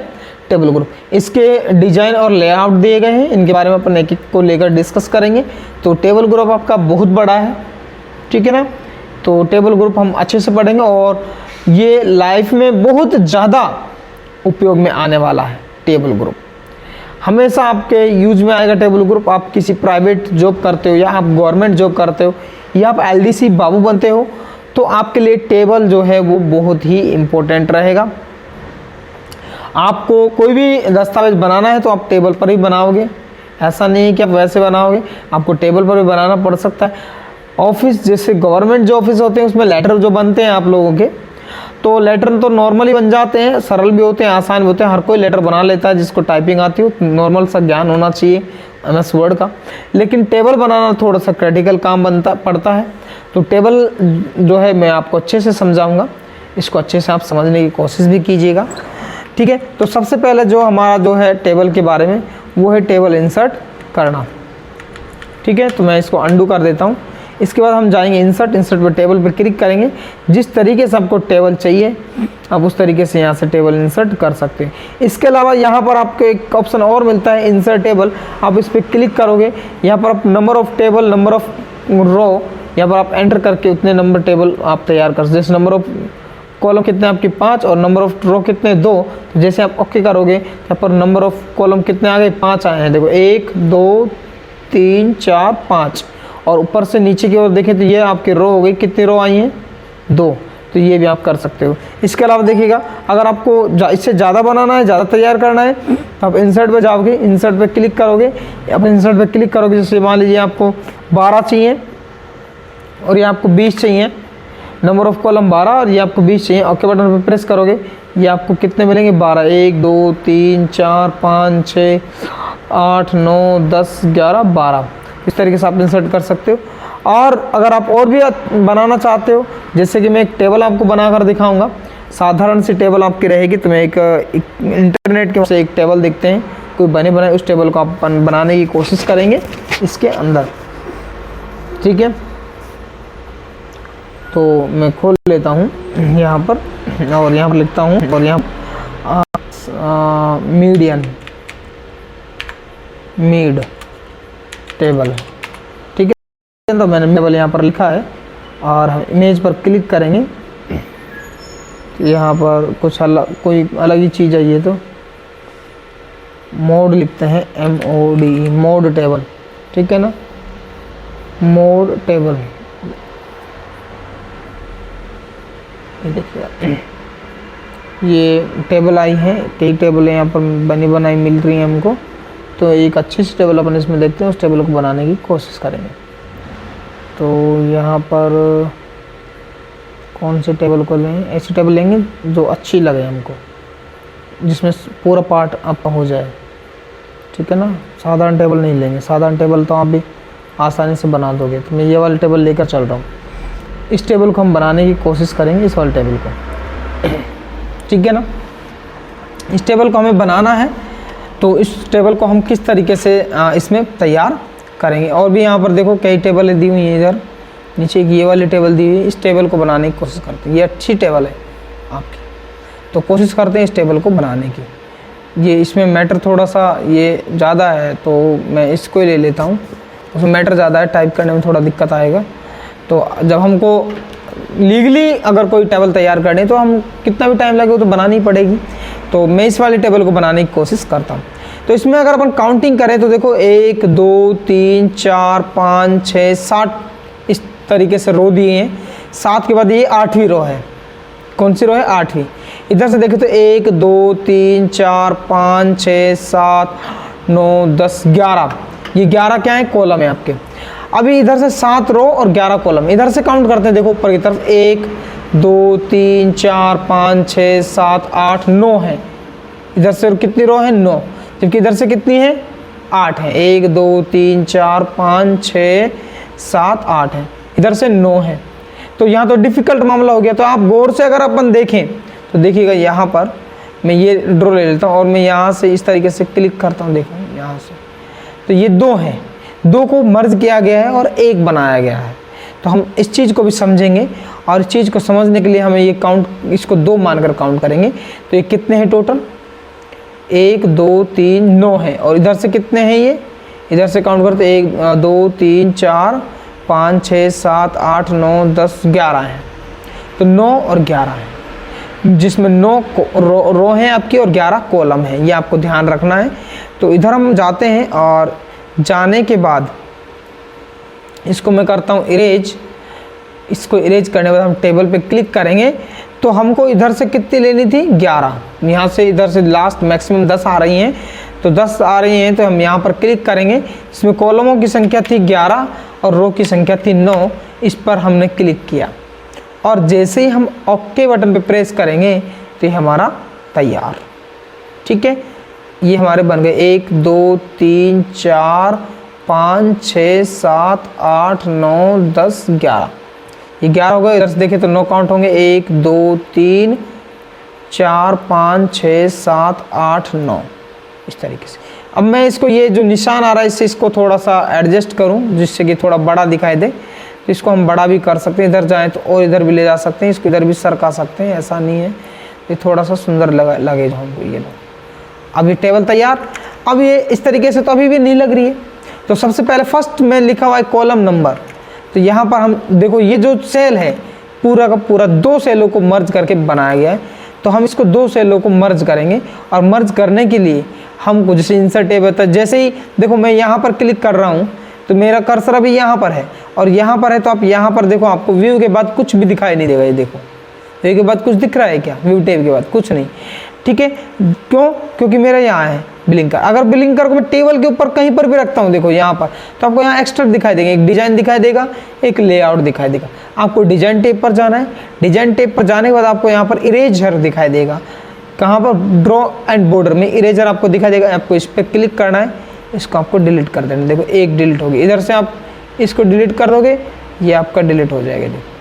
Table group. इसके डिजाइन और लेआउट दिए गए हैं, इनके बारे में अपन एक एक को लेकर डिस्कस करेंगे। तो टेबल ग्रुप आपका बहुत बड़ा है, ठीक है ना। तो टेबल ग्रुप हम अच्छे से पढ़ेंगे और ये लाइफ में बहुत ज़्यादा उपयोग में आने वाला है। टेबल ग्रुप हमेशा आपके यूज में आएगा। टेबल ग्रुप आप किसी प्राइवेट जॉब करते हो या आप गवर्नमेंट जॉब करते हो या आप LDC बाबू बनते हो, तो आपके लिए टेबल जो है वो बहुत ही इम्पोर्टेंट रहेगा। आपको कोई भी दस्तावेज बनाना है तो आप टेबल पर ही बनाओगे, ऐसा नहीं है कि आप वैसे बनाओगे, आपको टेबल पर भी बनाना पड़ सकता है। ऑफिस जैसे गवर्नमेंट जो ऑफिस होते हैं उसमें लेटर जो बनते हैं आप लोगों के, तो लेटर तो नॉर्मली बन जाते हैं, सरल भी होते हैं, आसान भी होते हैं। हर कोई लेटर बना लेता है जिसको टाइपिंग आती हो, नॉर्मल सा ज्ञान होना चाहिए MS वर्ड का। लेकिन टेबल बनाना थोड़ा सा क्रिटिकल काम पड़ता है। तो टेबल जो है मैं आपको अच्छे से समझाऊंगा, इसको अच्छे से आप समझने की कोशिश भी कीजिएगा, ठीक है। तो सबसे पहले जो हमारा जो है टेबल के बारे में वो है टेबल इंसर्ट करना, ठीक है। तो मैं इसको अंडू कर देता हूँ। इसके बाद हम जाएंगे इंसर्ट पर टेबल पर क्लिक करेंगे। जिस तरीके से आपको टेबल चाहिए आप उस तरीके से यहाँ से टेबल इंसर्ट कर सकते हैं। इसके अलावा यहाँ पर आपको एक ऑप्शन और मिलता है इंसर्ट टेबल, आप इस पर क्लिक करोगे, यहाँ पर आप number of table, number of row, यहाँ पर आप एंटर करके उतने नंबर टेबल आप तैयार कर सकते। जैसे नंबर ऑफ कॉलम कितने आपके 5 और नंबर ऑफ रो कितने 2, तो जैसे आप ओके करोगे यहाँ पर नंबर ऑफ कॉलम कितने आ गए 5 आए हैं। देखो 1 2 3 4 5, और ऊपर से नीचे की ओर देखें तो ये आपके रो हो गई, कितनी रो आई हैं 2, तो ये भी आप कर सकते हो। इसके अलावा देखिएगा अगर आपको इससे ज़्यादा बनाना है, ज़्यादा तैयार करना है, तो आप इंसर्ट पे जाओगे, इंसर्ट पे क्लिक करोगे, आप इंसर्ट पे क्लिक करोगे, जैसे मान लीजिए आपको 12 चाहिए और ये आपको 20 चाहिए, नंबर ऑफ कॉलम 12 और ये आपको 20 चाहिए। ओके बटन पर प्रेस करोगे, ये आपको कितने मिलेंगे 12, 1 2 3 4 5 6 8 9 10 11 12, इस तरीके से आप इंसर्ट कर सकते हो। और अगर आप और भी बनाना चाहते हो, जैसे कि मैं एक टेबल आपको बनाकर दिखाऊंगा, साधारण सी टेबल आपकी रहेगी। तो मैं एक इंटरनेट के से एक टेबल देखते हैं कोई बने बनाए, उस टेबल को आप बनाने की कोशिश करेंगे इसके अंदर, ठीक है। तो मैं खोल लेता हूँ यहाँ पर और यहाँ पर लिखता हूँ, और यहाँ मीड टेबल, ठीक है। तो मैंने टेबल यहाँ पर लिखा है और हम इमेज पर क्लिक करेंगे तो यहाँ पर कुछ अलग, कोई अलग ही चीज़ है। ये तो मोड लिखते हैं, MOD, मोड टेबल, ठीक है ना, मोड टेबल। ये देखिए ये टेबल आई है, कई टेबल यहाँ पर बनी बनाई मिल रही हैं हमको। तो एक अच्छी सी टेबल अपन इसमें देखते हैं, उस टेबल को बनाने की कोशिश करेंगे। तो यहाँ पर कौन से टेबल को लें, ऐसी टेबल लेंगे जो अच्छी लगे हमको, जिसमें पूरा पार्ट आपका हो जाए, ठीक है ना। साधारण टेबल नहीं लेंगे, साधारण टेबल तो आप भी आसानी से बना दोगे। तो मैं ये वाला टेबल लेकर चल रहा हूँ। इस टेबल को हम बनाने की कोशिश करेंगे, इस वाले टेबल को, ठीक है ना। इस टेबल को हमें बनाना है, तो इस टेबल को हम किस तरीके से इसमें तैयार करेंगे। और भी यहाँ पर देखो कई टेबलें दी हुई हैं, इधर नीचे एक ये वाली टेबल दी हुई है। इस टेबल को बनाने की कोशिश करते हैं, ये अच्छी टेबल है आपकी, तो कोशिश करते हैं इस टेबल को बनाने की। ये इसमें मैटर थोड़ा सा ये ज़्यादा है, तो मैं इसको ही ले लेता हूँ। उसमें मैटर ज़्यादा है, टाइप करने में थोड़ा दिक्कत आएगा। तो जब हमको लीगली अगर कोई टेबल तैयार करनी तो हम कितना भी टाइम लगे वो तो बनानी पड़ेगी। तो मैं इस वाली टेबल को बनाने की कोशिश करता हूँ। तो इसमें अगर अपन काउंटिंग करें तो देखो 1 2 3 4 5 6 7 इस तरीके से रो दिए हैं। 7 के बाद ये 8वीं रो है। कौन सी रो है? 8वीं। इधर से देखें तो 1 2 3 4 5 6 7 9 10 11, ये 11 क्या है, कॉलम है आपके। अभी इधर से 7 रो और 11 कॉलम, इधर से काउंट करते हैं। देखो ऊपर की तरफ 1 2 3 4 5 6 7 8 9 है। इधर से और कितनी रो है, 9, जबकि इधर से कितनी है, 8 है। 1 2 3 4 5 6 7 8 है, इधर से 9 है। तो यहाँ तो डिफिकल्ट मामला हो गया। तो आप गौर से अगर अपन देखें तो देखिएगा, यहाँ पर मैं ये ड्रॉ ले लेता हूँ और मैं यहाँ से इस तरीके से क्लिक करता हूँ। देखो यहाँ से तो ये 2 है, 2 को मर्ज किया गया है और 1 बनाया गया है। तो हम इस चीज़ को भी समझेंगे और इस चीज़ को समझने के लिए हमें ये काउंट, इसको 2 मानकर काउंट करेंगे। तो ये कितने हैं टोटल, 1 2 3 9 है। और इधर से कितने हैं, ये इधर से काउंट करते 1 2 3 4 5 6 7 8 9 10 11 हैं। तो 9 और 11 हैं, जिसमें 9 रो हैं आपकी और 11 कॉलम है, ये आपको ध्यान रखना है। तो इधर हम जाते हैं और जाने के बाद इसको मैं करता हूँ इरेज। इसको इरेज करने के बाद हम टेबल पे क्लिक करेंगे। तो हमको इधर से कितनी लेनी थी, 11, यहाँ से इधर से लास्ट मैक्सिमम 10 आ रही हैं। तो 10 आ रही हैं तो हम यहाँ पर क्लिक करेंगे। इसमें कॉलमों की संख्या थी 11 और रो की संख्या थी 9। इस पर हमने क्लिक किया और जैसे ही हम ओके बटन पे प्रेस करेंगे तो ये हमारा तैयार। ठीक है, ये हमारे बन गए 1 2 3 4 5 6 7 8 9 10 11, ये 11 हो गए। इधर से देखें तो 9 काउंट होंगे, 1 2 3 4 5 6 7 8 9, इस तरीके से। अब मैं इसको, ये जो निशान आ रहा है इससे इसको थोड़ा सा एडजस्ट करूं जिससे कि थोड़ा बड़ा दिखाई दे। तो इसको हम बड़ा भी कर सकते हैं, इधर जाएं तो और इधर भी ले जा सकते हैं, इसको इधर भी सरका सकते हैं, ऐसा नहीं है। ये थोड़ा सा सुंदर लगे जो हमको। ये लो, अब ये टेबल तैयार। अब ये इस तरीके से तो अभी भी नहीं लग रही है। तो सबसे पहले फर्स्ट में लिखा हुआ है कॉलम नंबर। तो यहाँ पर हम देखो, ये जो सेल है पूरा का पूरा 2 सेलों को मर्ज करके बनाया गया है। तो हम इसको 2 सेलों को मर्ज करेंगे और मर्ज करने के लिए हमको जैसे इंसर्ट टेब होता है, जैसे ही देखो मैं यहाँ पर क्लिक कर रहा हूँ तो मेरा कर्सर अभी यहाँ पर है और यहाँ पर है। तो आप यहाँ पर देखो, आपको व्यू के बाद कुछ भी दिखाई नहीं देगा। ये देखो, व्यू के बाद कुछ दिख रहा है क्या, व्यू टेब के बाद कुछ नहीं। ठीक है, क्यों, क्योंकि मेरा यहाँ है ब्लिंकर। अगर ब्लिंकर को मैं टेबल के ऊपर कहीं पर भी रखता हूँ, देखो यहाँ पर, तो आपको यहाँ एक्स्ट्रा दिखाई देंगे, एक डिजाइन दिखाई देगा, एक लेआउट दिखाई देगा। आपको डिजाइन टेब पर जाना है। डिजाइन टेब पर जाने के बाद आपको यहाँ पर इरेजर दिखाई देगा। कहाँ पर, ड्रॉ एंड बॉर्डर में इरेजर आपको दिखाई देगा। आपको इस पर क्लिक करना है, इसको आपको डिलीट कर देना। देखो एक डिलीट होगी, इधर से आप इसको डिलीट कर दोगे, ये आपका डिलीट हो जाएगा। देखो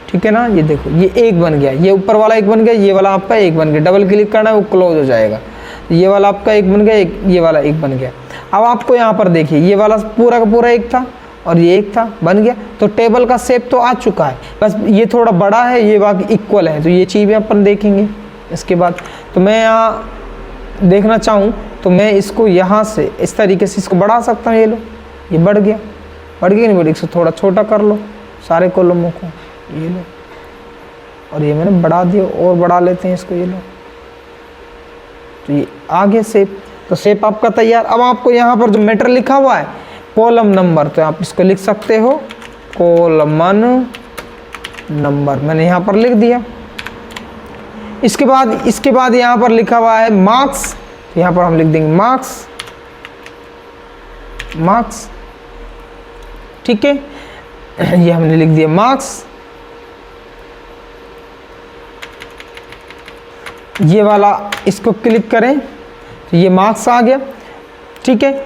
ठीक है ना, ये देखो ये 1 बन गया, ये ऊपर वाला 1 बन गया, ये वाला आपका 1 बन गया। डबल क्लिक करना है, वो क्लोज हो जाएगा। ये वाला आपका 1 बन गया, ये वाला 1 बन गया। अब आपको यहाँ पर देखिए, ये वाला पूरा का पूरा 1 था और ये 1 था, बन गया। तो टेबल का शेप तो आ चुका है, बस ये थोड़ा बड़ा है, ये बाकी इक्वल है। तो ये चीज़ें अपन देखेंगे इसके बाद। तो मैं यहाँ देखना चाहूँ तो मैं इसको यहाँ से इस तरीके से इसको बढ़ा सकता हूँ। ये लो, ये बढ़ गया, बढ़ गया नहीं बढ़, इसको थोड़ा छोटा कर लो सारे कॉलमों को, ये लो, और ये मैंने बढ़ा दिया और बढ़ा लेते हैं इसको, ये लो। तो ये आगे शेप, तो शेप आपका तैयार। अब आपको यहाँ पर जो मैटर लिखा हुआ है कॉलम नंबर, तो आप इसको लिख सकते हो कॉलमन नंबर, मैंने यहाँ पर लिख दिया। इसके बाद यहाँ पर लिखा हुआ है मार्क्स, तो यहाँ पर हम लिख देंगे मार्क्स, मार्क्स। ठीक है, ये हमने लिख दिया मार्क्स। ये वाला इसको क्लिक करें तो ये मार्क्स आ गया। ठीक है,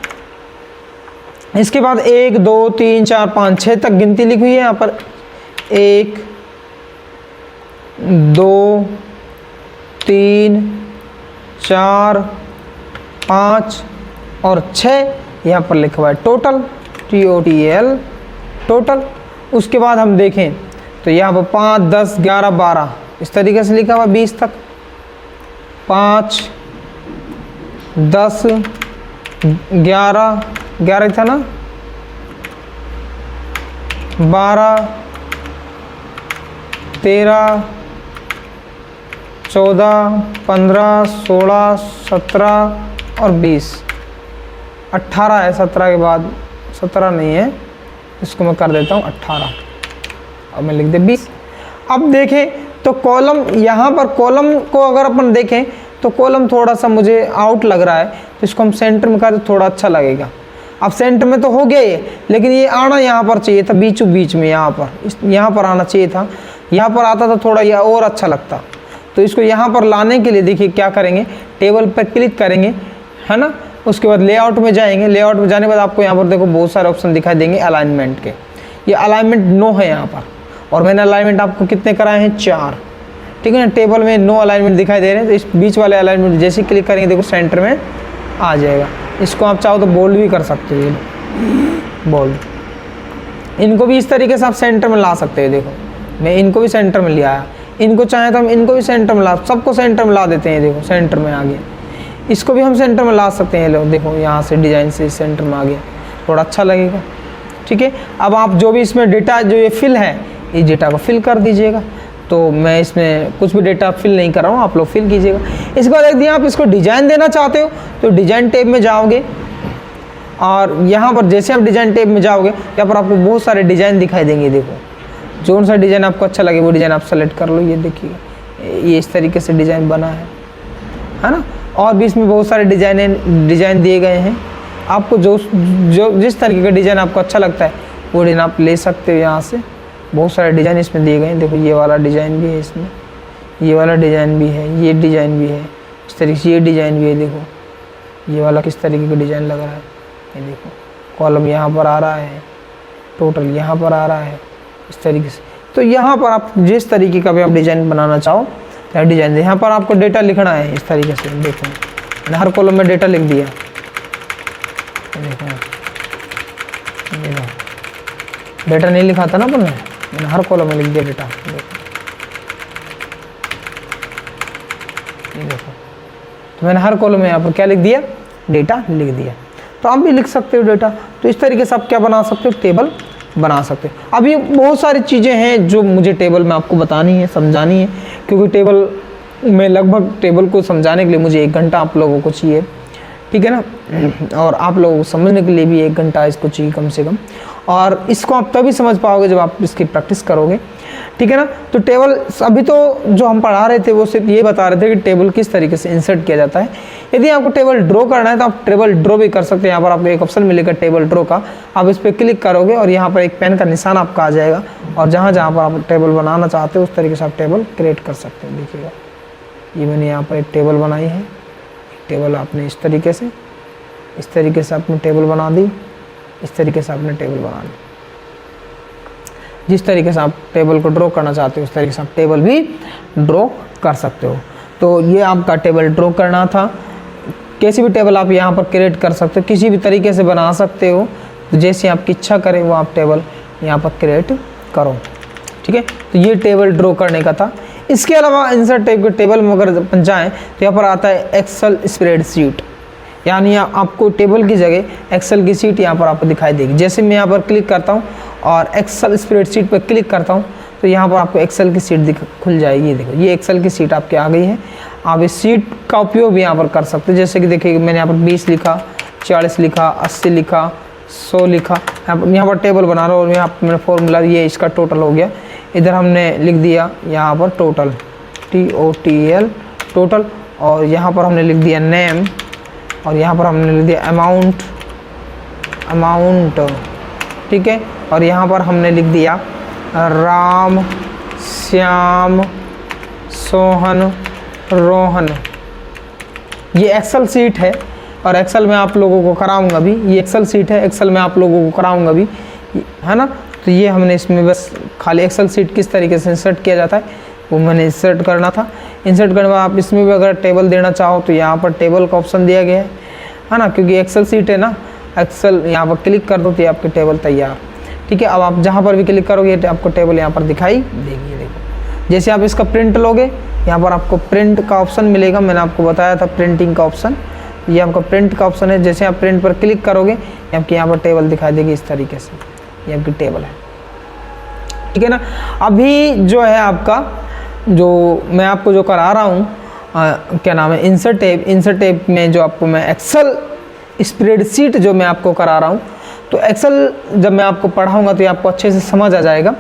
इसके बाद 1 2 3 4 5 6 तक गिनती लिखी हुई है यहाँ पर। 1 2 3 4 5 और 6 यहाँ पर लिखा हुआ है टोटल, TOTL टोटल। उसके बाद हम देखें तो यहाँ पर 5 10 11 12 इस तरीके से लिखा हुआ 20 तक। 5 10 11 11 था ना, 12 13 14 15 16 17 और 20 18 है। 17 के बाद 17 नहीं है, इसको मैं कर देता हूँ 18 और मैं लिख दे 20। अब देखें तो कॉलम, यहाँ पर कॉलम को अगर अपन देखें तो कॉलम थोड़ा सा मुझे आउट लग रहा है, तो इसको हम सेंटर में करें तो थोड़ा अच्छा लगेगा। अब सेंटर में तो हो गया ये, लेकिन ये आना यहाँ पर चाहिए था, बीचों बीच में, यहाँ पर आना चाहिए था। यहाँ पर आता तो थोड़ा ये और अच्छा लगता। तो इसको यहाँ पर लाने के लिए देखिए क्या करेंगे, टेबल पर क्लिक करेंगे, है ना। उसके बाद लेआउट में जाएंगे। लेआउट में जाने के बाद आपको यहाँ पर देखो बहुत सारे ऑप्शन दिखाई देंगे अलाइनमेंट के। ये अलाइनमेंट नो है यहाँ पर, और मैंने अलाइनमेंट आपको कितने कराए हैं, 4, ठीक है ना। टेबल में नो अलाइनमेंट दिखाई दे रहे हैं, तो इस बीच वाले अलाइनमेंट जैसे क्लिक करेंगे देखो सेंटर में आ जाएगा। इसको आप चाहो तो बोल्ड भी कर सकते हो, ये बोल्ड। इनको भी इस तरीके से आप सेंटर में ला सकते हो। देखो मैं इनको भी सेंटर में ले आया, इनको चाहे तो हम इनको भी सेंटर में ला, सबको सेंटर में ला देते हैं। देखो सेंटर में आ गया, इसको भी हम सेंटर में ला सकते हैं। लो देखो यहाँ से डिजाइन से सेंटर में आ गया, थोड़ा अच्छा लगेगा, ठीक है। अब आप जो भी इसमें डेटा जो ये फिल है, इस डेटा को फिल कर दीजिएगा। तो मैं इसमें कुछ भी डेटा फिल नहीं कर रहा हूँ, आप लोग फिल कीजिएगा। इसके बाद यदि आप इसको डिजाइन देना चाहते हो तो डिजाइन टैब में जाओगे, और यहाँ पर जैसे आप डिजाइन टैब में जाओगे यहाँ पर आपको बहुत सारे डिजाइन दिखाई देंगे। देखो जो सा डिजाइन आपको अच्छा लगे वो डिजाइन आप सेलेक्ट कर लो। ये देखिएगा ये इस तरीके से डिजाइन बना है ना। और भी इसमें बहुत सारे डिजाइन दिए गए हैं। आपको जो जिस तरीके का डिजाइन आपको अच्छा लगता है वो डिजाइन आप ले सकते हो। यहाँ से बहुत सारे डिजाइन इसमें दिए गए हैं। देखो ये वाला डिजाइन भी है इसमें, ये वाला डिजाइन भी है, ये डिजाइन भी है, इस तरीके से ये डिजाइन भी है। देखो ये वाला किस तरीके का डिजाइन लग रहा है, ये देखो कॉलम यहाँ पर आ रहा है, टोटल यहाँ पर आ रहा है, इस तरीके से। तो यहाँ पर आप जिस तरीके का भी आप डिजाइन बनाना चाहो या डिजाइन यहाँ पर आपको डेटा लिखना है इस तरीके से। देखो मैंने हर कॉलम में डेटा लिख दिया। देखो डेटा नहीं लिखा था ना अपन ने, मैंने हर कॉलम में लिख दिया डेटा। देखो तो मैंने हर कॉलम में यहाँ पर क्या लिख दिया, डेटा लिख दिया। तो आप भी लिख सकते हो डेटा। तो इस तरीके से आप क्या बना सकते हो, टेबल बना सकते हो। अब ये बहुत सारी चीज़ें हैं जो मुझे टेबल में आपको बतानी है, समझानी है, क्योंकि टेबल में लगभग टेबल को समझाने के लिए मुझे 1 घंटा आप लोगों को चाहिए, ठीक है ना। और आप लोगों को समझने के लिए भी 1 घंटा इसको चाहिए कम से कम। और इसको आप तभी समझ पाओगे जब आप इसकी प्रैक्टिस करोगे, ठीक है ना। तो टेबल अभी तो जो हम पढ़ा रहे थे वो सिर्फ ये बता रहे थे कि टेबल किस तरीके से इंसर्ट किया जाता है। यदि आपको टेबल ड्रॉ करना है तो आप टेबल ड्रॉ भी कर सकते हैं। यहाँ पर आपको एक ऑप्शन मिलेगा टेबल ड्रॉ का, आप इस पर क्लिक करोगे और यहाँ पर एक पेन का निशान आपका आ जाएगा, और जहाँ जहाँ पर आप टेबल बनाना चाहते हो उस तरीके से आप टेबल क्रिएट कर सकते हो। देखिएगा ये मैंने यहाँ पर एक टेबल बनाई है। टेबल आपने इस तरीके से आपने टेबल बना दी, इस तरीके से आपने टेबल बना दी। जिस तरीके से आप टेबल को ड्रॉ करना चाहते हो उस तरीके से आप टेबल भी ड्रॉ कर सकते हो। तो ये आपका टेबल ड्रॉ करना था। कैसी भी टेबल आप यहाँ पर क्रिएट कर सकते हो, किसी भी तरीके से बना सकते हो, तो जैसे आपकी इच्छा करे वो आप टेबल यहाँ पर क्रिएट करो, ठीक है। तो ये टेबल ड्रॉ करने का था। इसके अलावा इंसर्ट टाइप के टेबल में अगर अपन जाएँ तो यहाँ पर आता है एक्सेल स्प्रेडशीट, यानी आपको टेबल की जगह एक्सेल की शीट यहाँ पर आपको दिखाई देगी। जैसे मैं यहाँ पर क्लिक करता हूँ और एक्सेल स्प्रेडशीट पर क्लिक करता हूँ तो यहाँ पर आपको एक्सेल की शीट खुल जाएगी। देखो ये एक्सेल की शीट आपके आ गई है। आप इस शीट का उपयोग भी यहाँ पर कर सकते हैं। जैसे कि देखिए मैंने यहाँ पर 20 लिखा, 40 लिखा, 80 लिखा, 100 लिखा। यहाँ पर टेबल बना रहा हूँ और यहाँ पर मैंने फॉर्मूला ये इसका टोटल हो गया। इधर हमने लिख दिया यहाँ पर टोटल, TOTL टोटल, और यहाँ पर हमने लिख दिया नेम, और यहाँ पर हमने लिख दिया अमाउंट, ठीक है। और यहाँ पर हमने लिख दिया राम, श्याम, सोहन, रोहन। ये एक्सेल सीट है और एक्सेल में आप लोगों को कराऊंगा भी। ये एक्सेल सीट है, एक्सेल में आप लोगों को कराऊंगा भी, है ना। तो ये हमने इसमें बस खाली एक्सेल सीट किस तरीके से इंसर्ट किया जाता है वो मैंने इंसर्ट करना था। इंसर्ट करने के बाद आप इसमें भी अगर टेबल देना चाहो तो यहाँ पर टेबल का ऑप्शन दिया गया है ना, क्योंकि एक्सेल सीट है ना। एक्सेल यहाँ पर क्लिक कर दो तो ये आपके टेबल तैयार, ठीक है। अब आप जहाँ पर भी क्लिक करोगे आपको टेबल यहाँ पर दिखाई देगी। देखो जैसे आप इसका प्रिंट लोगे यहाँ पर आपको प्रिंट का ऑप्शन मिलेगा। मैंने आपको बताया था प्रिंटिंग का ऑप्शन, ये आपका प्रिंट का ऑप्शन है। जैसे आप प्रिंट पर क्लिक करोगे आपकी यहाँ पर टेबल दिखाई देगी इस तरीके से, ये आपकी टेबल है, ठीक है ना। अभी जो है आपका जो मैं आपको जो करा रहा हूँ क्या नाम है, इंसर्ट टैब में जो आपको मैं एक्सेल स्प्रेडशीट जो मैं आपको करा रहा हूँ, तो एक्सेल जब मैं आपको पढ़ाऊंगा तो ये आपको अच्छे से समझ आ जाएगा।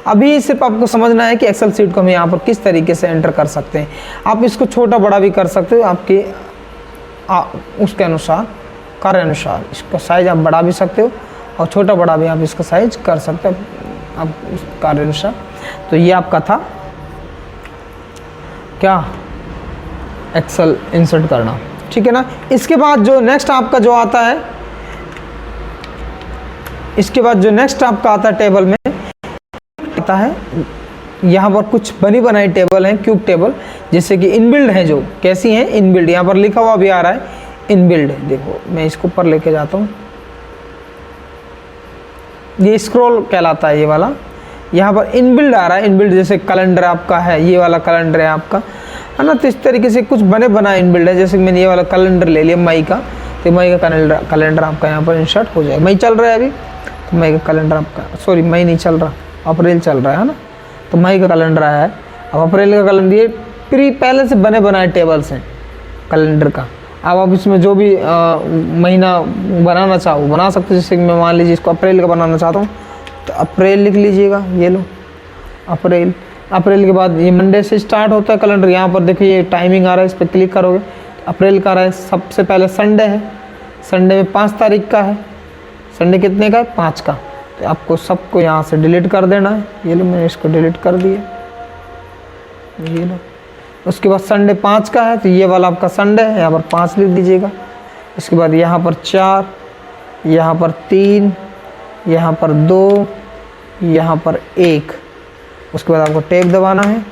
अभी सिर्फ आपको समझना है कि एक्सेल सीट को हम यहाँ पर किस तरीके से एंटर कर सकते हैं। आप इसको छोटा बड़ा भी कर सकते हो, आपके उसके अनुसार, कार्य अनुसार इसका साइज आप बढ़ा भी सकते हो और छोटा बड़ा भी आप इसका साइज कर सकते हो आप उस कार्य अनुसार। तो ये आपका था क्या, एक्सेल इंसर्ट करना, ठीक है ना। इसके बाद जो नेक्स्ट आपका जो आता है, इसके बाद जो नेक्स्ट आपका आता है टेबल में आता है, यहाँ पर कुछ बनी बनाई टेबल हैं, क्यूब टेबल, जैसे कि इनबिल्ड है, जो कैसी हैं, इनबिल्ड। यहाँ पर लिखा हुआ भी आ रहा है इनबिल्ड। देखो मैं इसको ऊपर लेके जाता हूँ, ये स्क्रॉल कहलाता है ये वाला। यहाँ पर इनबिल्ड आ रहा है, इनबिल्ड जैसे कैलेंडर आपका है, ये वाला कैलेंडर है आपका, है ना। तो इस तरीके से कुछ बने बनाए इनबिल्ड है। जैसे मैंने ये वाला कैलेंडर ले लिया मई का, तो मई का कैलेंडर आपका यहाँ पर इंसर्ट हो जाएगा। मई चल रहा है अभी, तो मई का कैलेंडर आपका, सॉरी मई नहीं चल रहा, अप्रैल चल रहा है ना, तो मई का कैलेंडर आया है। अब अप्रैल का कैलेंडर, ये पहले से बने बनाए टेबल्स हैं कैलेंडर का। अब आप इसमें जो भी महीना बनाना चाहो बना सकते हो। जैसे मैं मान लीजिए इसको अप्रैल का बनाना चाहता हूँ, तो अप्रैल लिख लीजिएगा, ये लो अप्रैल। अप्रैल के बाद ये मंडे से स्टार्ट होता है कैलेंडर। यहाँ पर देखिए ये टाइमिंग आ रहा है, इस पर क्लिक करोगे तो अप्रैल का आ रहा है। सबसे पहले संडे है, संडे में 5 तारीख का है। संडे कितने का है, 5 का। तो आपको सबको यहाँ से डिलीट कर देना है। ये लो मैंने इसको डिलीट कर दिया, ये लो। उसके बाद संडे 5 का है, तो ये वाला आपका संडे है, यहाँ पर 5 लिख दीजिएगा। इसके बाद यहाँ पर 4, यहाँ पर 3, यहाँ पर 2, यहाँ पर 1। उसके बाद आपको टैब दबाना है।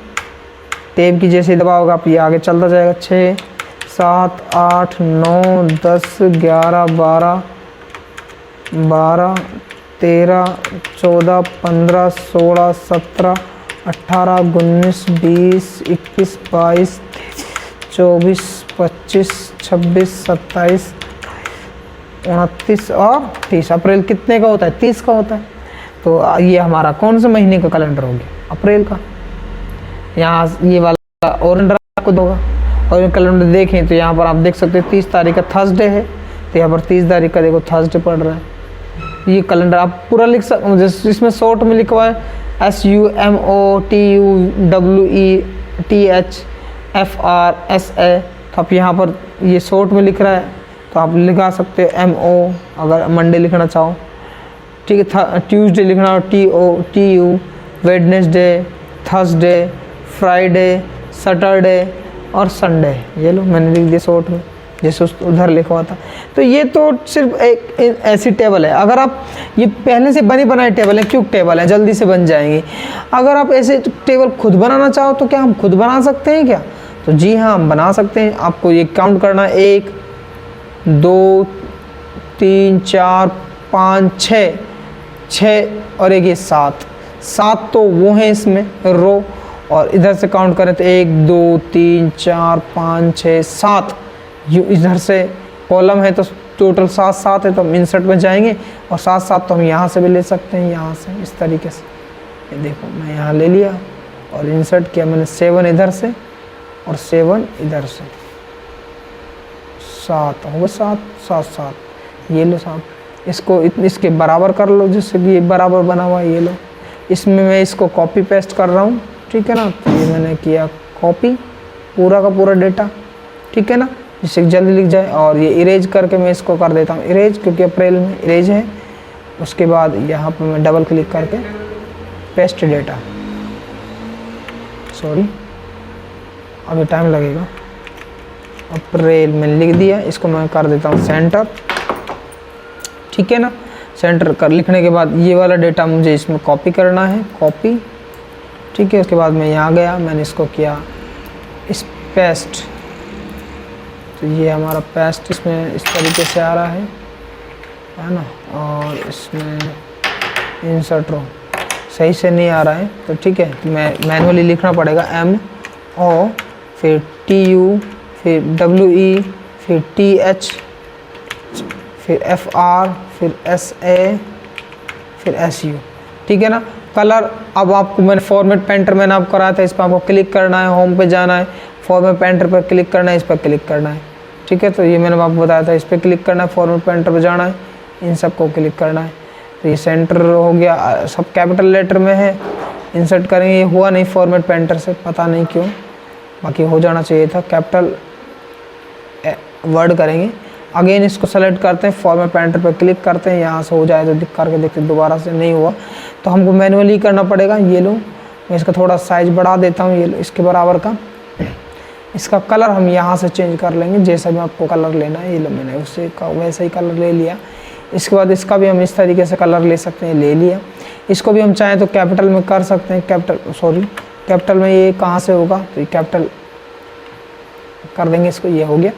टैब की जैसे दबाओगे आप ये आगे चलता जाएगा। 6, 7, 8, 9, 10, 11, 12, 13, 14, 15, 16, 17, 18, 19, 20, 21, 22, 24, 25, 26, 27, 29 और 30। अप्रैल कितने का होता है, 30 का होता है। तो ये हमारा कौन से महीने का कैलेंडर हो गया, अप्रैल का। यहाँ ये वाला और आपको दोगा। और कैलेंडर देखें तो यहाँ पर आप देख सकते हैं 30 तारीख का थर्सडे है, तो यहाँ पर 30 तारीख का देखो थर्सडे पड़ रहा है। ये कैलेंडर आप पूरा लिख सकते, जैसे इसमें शॉर्ट में लिखा हुआ है SUMOTUWETHFRSA, तो आप यहाँ पर ये शॉर्ट में लिख रहा है तो आप लिखा सकते हो MO, अगर मंडे लिखना चाहो, ठीक है। ट्यूसडे लिखना हो TOTU, Wednesday, Thursday, Friday, Saturday और संडे। ये लो मैंने लिख दिया शॉर्ट में, जैसे उधर लिखा हुआ था। तो ये तो सिर्फ एक ऐसी टेबल है। अगर आप ये पहले से बनी बनाई टेबल है, क्यूब टेबल है, जल्दी से बन जाएंगी। अगर आप ऐसे टेबल खुद बनाना चाहो तो क्या हम खुद बना सकते हैं क्या? तो जी हाँ, हम बना सकते हैं। आपको ये काउंट करना है 1 2 3 4 5 6 और एक ये 7 तो वो हैं इसमें रो। और इधर से काउंट करें तो 1 2 3 4 5 6 7 इधर से कॉलम है, तो टोटल 7 है। तो हम इंसर्ट में जाएंगे और 7 तो हम यहाँ से भी ले सकते हैं, यहाँ से इस तरीके से। ये देखो मैं यहाँ ले लिया और इंसर्ट किया मैंने 7 इधर से और 7 इधर से। 7 होगा, 7 ये लो 7। इसको इसके बराबर कर लो, जिससे कि ये बराबर बना हुआ है। ये लो, इसमें मैं इसको कॉपी पेस्ट कर रहा हूँ, ठीक है ना। तो ये मैंने किया कॉपी पूरा का पूरा डेटा, ठीक है ना, जिससे जल्दी लिख जाए। और ये इरेज करके मैं इसको कर देता हूँ इरेज, क्योंकि अप्रैल में इरेज है। उसके बाद यहाँ पर मैं डबल क्लिक करके पेस्ट डेटा, सॉरी अभी टाइम लगेगा। अप्रैल में लिख दिया, इसको मैं कर देता हूँ सेंटर, ठीक है ना। सेंटर कर लिखने के बाद ये वाला डेटा मुझे इसमें कॉपी करना है, कॉपी, ठीक है। उसके बाद मैं यहाँ गया, मैंने इसको किया इस पेस्ट। तो ये हमारा पेस्ट इसमें इस तरीके से आ रहा है ना। और इसमें इंसर्ट रो सही से नहीं आ रहा है, तो ठीक है, तो मैं मैनुअली लिखना पड़ेगा MO, फिर TU, फिर WE, फिर TH, फिर FR, फिर SA, फिर SU, ठीक है ना। कलर अब आपको मैंने फॉर्मेट पेंटर मैंने आपको कराया था, इस पर आपको क्लिक करना है, होम पे जाना है, फॉर्मेट पेंटर पर क्लिक करना है, इस पर क्लिक करना है, ठीक है। तो ये मैंने आपको बताया था, इस पर क्लिक करना है, फॉर्मेट पेंटर पर जाना है, इन सब को क्लिक करना है। तो ये सेंटर हो गया, सब कैपिटल लेटर में है, इंसर्ट करेंगे। ये हुआ नहीं फॉर्मेट पेंटर से, पता नहीं क्यों, बाकी हो जाना चाहिए था। कैपिटल वर्ड करेंगे, अगेन इसको सेलेक्ट करते हैं, फॉर्मेट पेंटर पर क्लिक करते हैं, यहाँ से हो जाए तो दिख करके देखते हैं। दोबारा से नहीं हुआ तो हमको मैनुअली करना पड़ेगा। ये लो, मैं इसका थोड़ा साइज बढ़ा देता हूँ, ये लो इसके बराबर का। इसका कलर हम यहाँ से चेंज कर लेंगे, जैसा भी आपको कलर लेना है। ये लो, मैंने उससे वैसा ही कलर ले लिया। इसके बाद इसका भी हम इस तरीके से कलर ले सकते हैं, ले लिया। इसको भी हम चाहें तो कैपिटल में कर सकते हैं, कैपिटल में ये कहाँ से होगा, तो ये कैपिटल कर देंगे इसको, ये हो गया।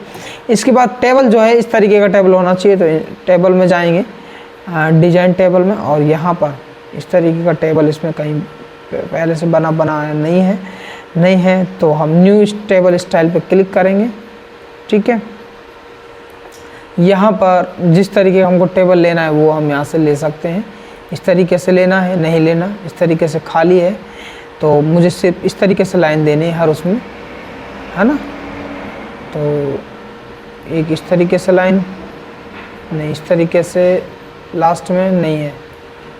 इसके बाद टेबल जो है इस तरीके का टेबल होना चाहिए, तो टेबल में जाएंगे, डिजाइन टेबल में, और यहाँ पर इस तरीके का टेबल इसमें कहीं पहले से बनाया नहीं है तो हम न्यू टेबल स्टाइल पे क्लिक करेंगे। ठीक है, यहाँ पर जिस तरीके का हमको टेबल लेना है वो हम यहाँ से ले सकते हैं। इस तरीके से लेना है, नहीं लेना, इस तरीके से खाली है तो मुझे सिर्फ इस तरीके से लाइन देनी है हर उसमें, है ना। तो एक इस तरीके से लाइन, नहीं इस तरीके से लास्ट में नहीं है,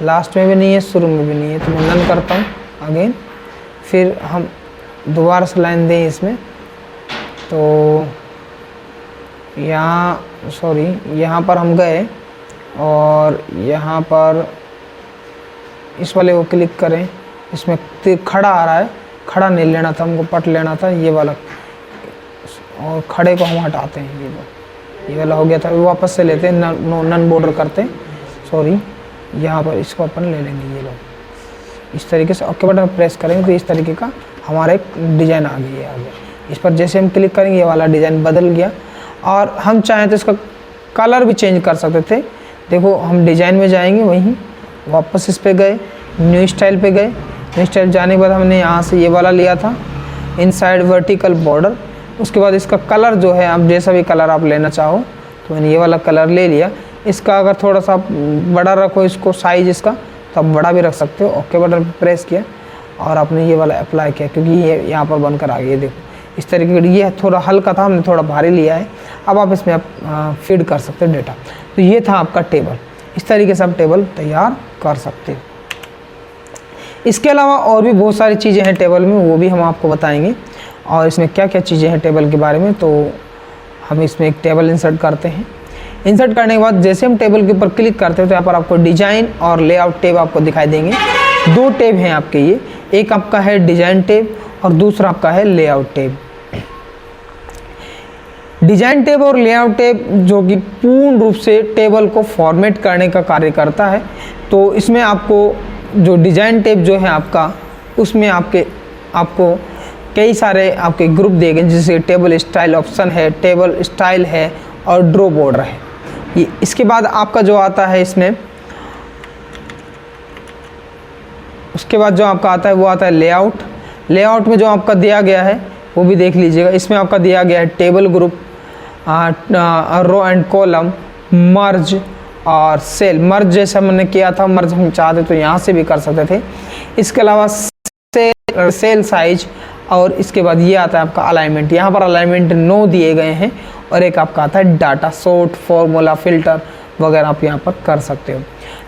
लास्ट में भी नहीं है, शुरू में भी नहीं है, तो मैं नन करता हूँ अगेन। फिर हम दोबारा से लाइन दें इसमें, तो यहाँ पर हम गए और यहाँ पर इस वाले को क्लिक करें, इसमें खड़ा आ रहा है, खड़ा नहीं लेना था हमको, पट लेना था ये वाला, और खड़े को हम हटाते हैं। ये वाला हो गया था, वापस से लेते हैं, नन बॉर्डर करते हैं, यहाँ पर इसको अपन ले लेंगे। ये लोग इस तरीके से ओके बटन प्रेस करेंगे तो इस तरीके का हमारा एक डिज़ाइन आ गया। इस पर जैसे हम क्लिक करेंगे ये वाला डिज़ाइन बदल गया, और हम चाहें तो इसका कलर भी चेंज कर सकते थे। देखो हम डिज़ाइन में जाएंगे, वहीं वापस इस पे गए, न्यू स्टाइल पे गए। न्यू स्टाइल जाने के बाद हमने यहाँ से ये वाला लिया था, इनसाइड वर्टिकल बॉर्डर। उसके बाद इसका कलर जो है, आप जैसा भी कलर आप लेना चाहो, तो मैंने ये वाला कलर ले लिया। इसका अगर थोड़ा सा बड़ा रखो इसको साइज इसका, तो आप बड़ा भी रख सकते हो। ओके बटन प्रेस किया और आपने ये वाला अप्लाई किया, क्योंकि ये यहाँ पर बनकर आ गया। देखो इस तरीके का, ये थोड़ा हल्का था, हमने थोड़ा भारी लिया है। अब आप इसमें फीड कर सकते हो डेटा। तो ये था आपका टेबल, इस तरीके से आप टेबल तैयार कर सकते हो। इसके अलावा और भी बहुत सारी चीज़ें हैं टेबल में, वो भी हम आपको बताएंगे, और इसमें क्या क्या चीज़ें हैं टेबल के बारे में। तो हम इसमें एक टेबल इंसर्ट करते हैं। इंसर्ट करने के बाद जैसे हम टेबल के ऊपर क्लिक करते हैं तो यहाँ पर आपको डिजाइन और लेआउट टैब आपको दिखाई देंगे। दो टैब हैं आपके, ये एक आपका है डिजाइन टैब और दूसरा आपका है लेआउट टैब। डिजाइन टैब और लेआउट टैब जो कि पूर्ण रूप से टेबल को फॉर्मेट करने का कार्य करता है। तो इसमें आपको जो डिजाइन टैब जो है आपका, उसमें आपको कई सारे आपके ग्रुप दिए गए, जैसे टेबल स्टाइल ऑप्शन है, टेबल स्टाइल है और ड्रॉ बॉर्डर है। ये इसके बाद आपका जो आता है इसमें, उसके बाद जो आपका आता है वो आता है लेआउट। लेआउट में जो आपका दिया गया है वो भी देख लीजिएगा। इसमें आपका दिया गया है table group, row and column, merge और सेल। मर्ज जैसा मैंने किया था, मर्ज हम चाहते तो यहाँ से भी कर सकते थे। इसके अलावा सेल साइज, और इसके बाद ये आता है आपका अलाइनमेंट। यहाँ पर अलाइनमेंट 9 दिए गए हैं, और एक आपका आता है डाटा, सॉर्ट, फॉर्मूला, फिल्टर वगैरह आप यहाँ पर कर सकते हो।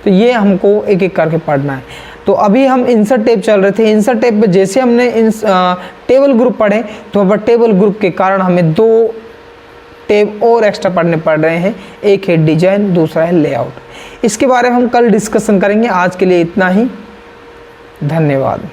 तो ये हमको एक एक करके पढ़ना है। तो अभी हम इंसर्ट टैब चल रहे थे। इंसर्ट टैब पे जैसे हमने टेबल ग्रुप पढ़े, तो वहाँ पर टेबल ग्रुप के कारण हमें 2 टैब और एक्स्ट्रा पढ़ने पड़ रहे हैं। एक है डिजाइन, दूसरा है लेआउट। इसके बारे में हम कल डिस्कशन करेंगे। आज के लिए इतना ही, धन्यवाद।